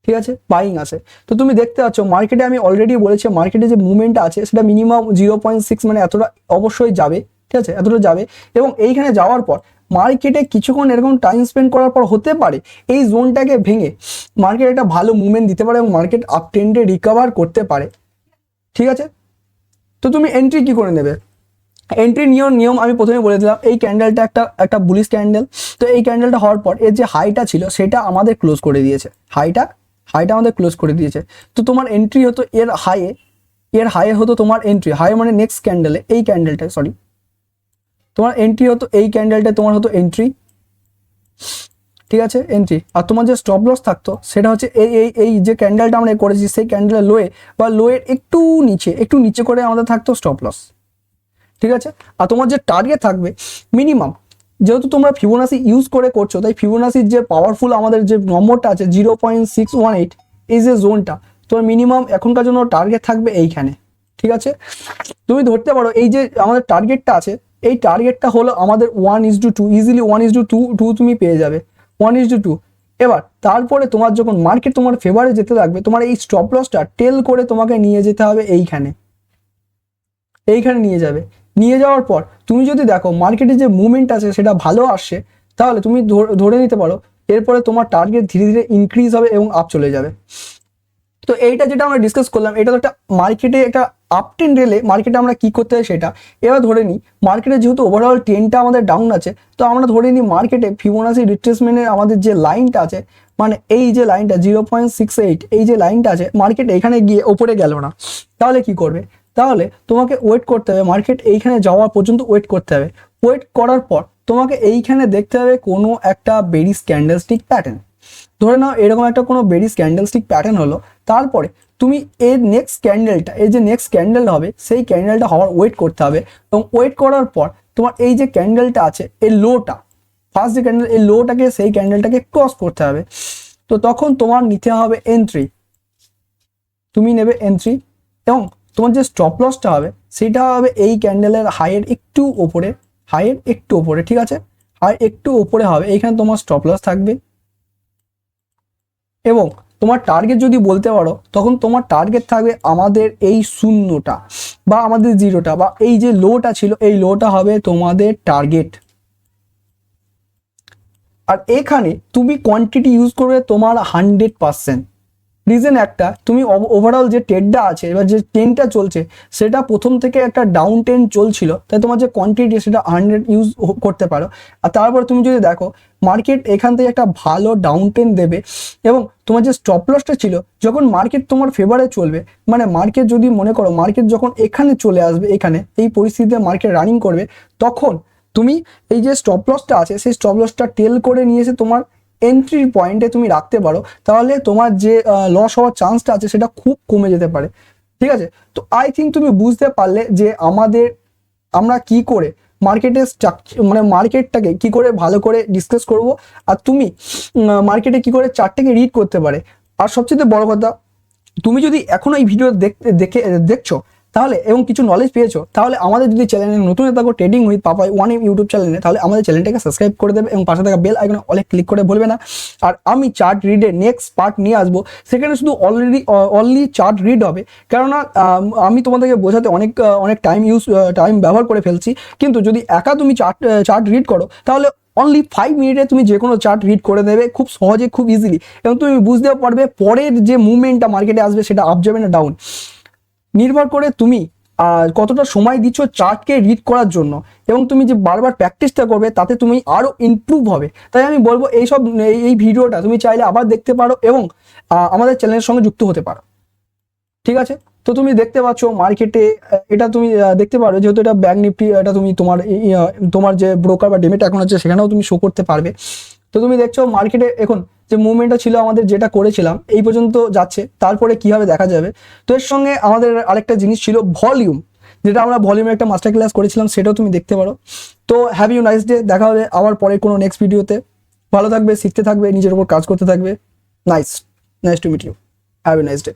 ঠিক আছে, বাইং আসে। তো তুমি দেখতে পাচ্ছ মার্কেটে আমি অলরেডি বলেছি মার্কেটে যে মুভমেন্ট আছে সেটা মিনিমাম 0.6 মানে এতটা অবশ্যই যাবে, ঠিক আছে, এতটা যাবে। এবং এইখানে যাওয়ার পর মার্কেটে কিছুক্ষণ এরকম টাইম স্পেন্ড করার পর হতে পারে এই জোনটাকে ভেঙে মার্কেট একটা ভালো মুভমেন্ট দিতে পারে এবং মার্কেট আপ ট্রেন্ডে রিকভার করতে পারে, ঠিক আছে। তো তুমি এন্ট্রি কি করে নেবে, এন্ট্রি নিয়ম আমি প্রথমে বলে দিলাম। এই ক্যান্ডেলটা একটা বুলিশ ক্যান্ডেল, তো এই ক্যান্ডেলটা হওয়ার পর এর যে হাইটা ছিল সেটা আমাদের ক্লোজ করে দিয়েছে, হাইটা আমাদের ক্লোজ করে দিয়েছে। তো তোমার এন্ট্রি হতো এর হাইয়ে হতো তোমার এন্ট্রি, হাই মানে নেক্সট ক্যান্ডেলে, এই ক্যান্ডেলটা সরি তোমার এন্ট্রি হতো, এই ক্যান্ডেলটা তোমার হতো এন্ট্রি, ঠিক আছে, এন্ট্রি। আর তোমার যে স্টপ লস থাকতো সেটা হচ্ছে এই যে ক্যান্ডেলটা আমরা করেছি সেই ক্যান্ডেলের লোয়ে বা লোয়ের একটু নিচে করে আমাদের থাকতো স্টপ লস, ঠিক আছে। আর তোমার যে টার্গেট থাকবে মিনিমাম, যেহেতু তোমরা ফিবোনাসি ইউজ করে করছো তাই ফিবোনাসির যে পাওয়ারফুল আমাদের যে নম্বরটা আছে 0.618, এই যে জোনটা তোমার মিনিমাম এখনকার জন্য টার্গেট থাকবে এইখানে, ঠিক আছে। তুমি ধরতে পারো এই যে আমাদের টার্গেটটা আছে এই টার্গেটটা হলো আমাদের 1:2, ইজিলি 1:2 তুমি পেয়ে যাবে 1:2। এবার তারপরে তোমার যখন মার্কেট তোমার ফেভারে যেতে লাগবে তোমার এই স্টপ লসটা টেল করে তোমাকে নিয়ে যেতে হবে এইখানে নিয়ে যাওয়ার পর তুমি যদি দেখো মার্কেটে যে মুভমেন্ট আছে সেটা ভালো আসছে, তাহলে তুমি ধরে নিতে পারো এরপরে তোমার টার্গেট ধীরে ধীরে ইনক্রিজ হবে এবং আপ চলে যাবে। তো এইটা যেটা আমরা ডিসকাস করলাম এটা তো একটা মার্কেটে একটা আপ ট্রেন্ড রেলে মার্কেটে আমরা কি করতে হয় সেটা। এবার ধরে নিই মার্কেটে যেহেতু ওভারঅল ট্রেন্ডটা আমাদের ডাউন আছে, তো আমরা ধরে নিই মার্কেটে ফিবোনাসি রিট্রেসমেন্টের আমাদের যে লাইনটা আছে, মানে এই যে লাইনটা 0.68, এই যে লাইনটা আছে মার্কেট এখানে গিয়ে ওপরে গেল না, তাহলে কি করবে, তাহলে তোমাকে ওয়েট করতে হবে, মার্কেট এইখানে যাওয়া পর্যন্ত ওয়েট করতে হবে। ওয়েট করার পর তোমাকে এইখানে দেখতে হবে কোনো একটা বেরিশ ক্যান্ডেলস্টিক প্যাটার্ন, ধরে নাও এরকম একটা কোনো বেরিশ ক্যান্ডেলস্টিক প্যাটার্ন হলো। তারপরে তুমি এর নেক্সট ক্যান্ডেলটা, এই যে নেক্সট ক্যান্ডেল হবে সেই ক্যান্ডেলটা হওয়ার ওয়েট করতে হবে এবং ওয়েট করার পর তোমার এই যে ক্যান্ডেলটা আছে এই লোটা, ফার্স্ট যে ক্যান্ডেল এই লোটাকে সেই ক্যান্ডেলটাকে ক্রস করতে হবে। তো তখন তোমার নিতে হবে এন্ট্রি, তুমি নেবে এন্ট্রি, এবং তোমার যে স্টপ লসটা হবে সেটা হবে এই ক্যান্ডেলের হাইয়ের একটু ওপরে, ঠিক আছে, হাই একটু ওপরে হবে, এইখানে তোমার স্টপ লস থাকবে। এবং তোমার টার্গেট যদি বলতে পারো, তখন তোমার টার্গেট থাকবে আমাদের এই শূন্যটা বা আমাদের জিরোটা বা এই যে লোটা ছিল, এই লোটা হবে তোমাদের টার্গেট। আর এখানে তুমি কোয়ান্টিটি ইউজ করবে তোমার 100%। রিজন একটা, তুমি ওভারঅল যে ট্রেডটা আছে বা যে ট্রেনটা চলছে সেটা প্রথম থেকে একটা ডাউন ট্রেন চলছিল, তাই তোমার যে কোয়ান্টিটি সেটা 100 ইউজ করতে পারো। আর তারপর তুমি যদি দেখো মার্কেট এখান থেকে একটা ভালো ডাউন ট্রেন দেবে, এবং তোমার যে স্টপ লসটা ছিল, যখন মার্কেট তোমার ফেভারে চলবে, মানে মার্কেট যদি মনে করো মার্কেট যখন এখানে চলে আসবে, এখানে এই পরিস্থিতিতে মার্কেট রানিং করবে, তখন তুমি এই যে স্টপ লসটা আছে সেই স্টপ লসটা টেল করে নিয়ে এসে তোমার এন্ট্রির পয়েন্টে তুমি রাখতে পারো, তাহলে তোমার যে লস হওয়ার চান্সটা আছে সেটা খুব কমে যেতে পারে। ঠিক আছে, তো আই থিঙ্ক তুমি বুঝতে পারলে যে আমরা কি করে মার্কেটের স্ট্রাকচার, মানে মার্কেটটাকে কি করে ভালো করে ডিসকাস করব, আর তুমি মার্কেটে কি করে চার্টটাকে রিড করতে পারে। আর সবচেয়ে বড় কথা, তুমি যদি এখনো এই ভিডিও দেখছো তাহলে, এবং কিছু নলেজ পেয়েছো, তাহলে আমাদের যদি চ্যানেলে নতুন হয়ে থাকো trading with Papai 1M YouTube চ্যানেলে, তাহলে আমাদের চ্যানেলটাকে সাবস্ক্রাইব করে দেবে এবং পাশে থাকা বেল আইকনে অলে ক্লিক করে বলবে না। আর আমি চার্ট রিডের নেক্সট পার্ট নিয়ে আসবো, সেখানে শুধু অনলি চার্ট রিড হবে, কেননা আমি তোমাদেরকে বোঝাতে অনেক টাইম ব্যবহার করে ফেলছি। কিন্তু যদি একা তুমি চার্ট রিড করো, তাহলে অনলি 5 মিনিটে তুমি যে কোনো চার্ট রিড করে দেবে খুব সহজে, খুব ইজিলি, এবং তুমি বুঝতে পারবে পরের যে মুভমেন্টটা মার্কেটে আসবে সেটা আপ যাবে না ডাউন, নির্ভর করে তুমি কতটা সময় দিচ্ছ চার্টকে রিড করার জন্য, এবং তুমি যে বারবার প্র্যাকটিসটা করবে তাতে তুমি আরও ইমপ্রুভ হবে। তাই আমি বলবো এই ভিডিওটা তুমি চাইলে আবার দেখতে পারো এবং আমাদের চ্যানেলের সঙ্গে যুক্ত হতে পারো। ঠিক আছে, তো তুমি দেখতে পাচ্ছ মার্কেটে এটা তুমি দেখতে পারো, যেহেতু এটা ব্যাংক নিফটি, এটা তুমি তোমার যে ব্রোকার বা ডেমিট অ্যাকাউন্ট আছে সেখানেও তুমি শো করতে পারবে। তো তুমি দেখছো মার্কেটে এখন যে মুভমেন্টটা ছিল আমাদের, যেটা করেছিলাম এই পর্যন্ত যাচ্ছে, তারপরে কিভাবে দেখা যাবে। তো এর সঙ্গে আমাদের আরেকটা জিনিস ছিল ভলিউম, যেটা আমরা ভলিউমের একটা মাস্টার ক্লাস করেছিলাম, সেটাও তুমি দেখতে পারো। তো হ্যাভ ইউ নাইস ডে, দেখা হবে আবার পরে কোনো নেক্সট ভিডিওতে। ভালো থাকবে, শিখতে থাকবে, নিজের উপর কাজ করতে থাকবে। Nice to meet you, have a nice day.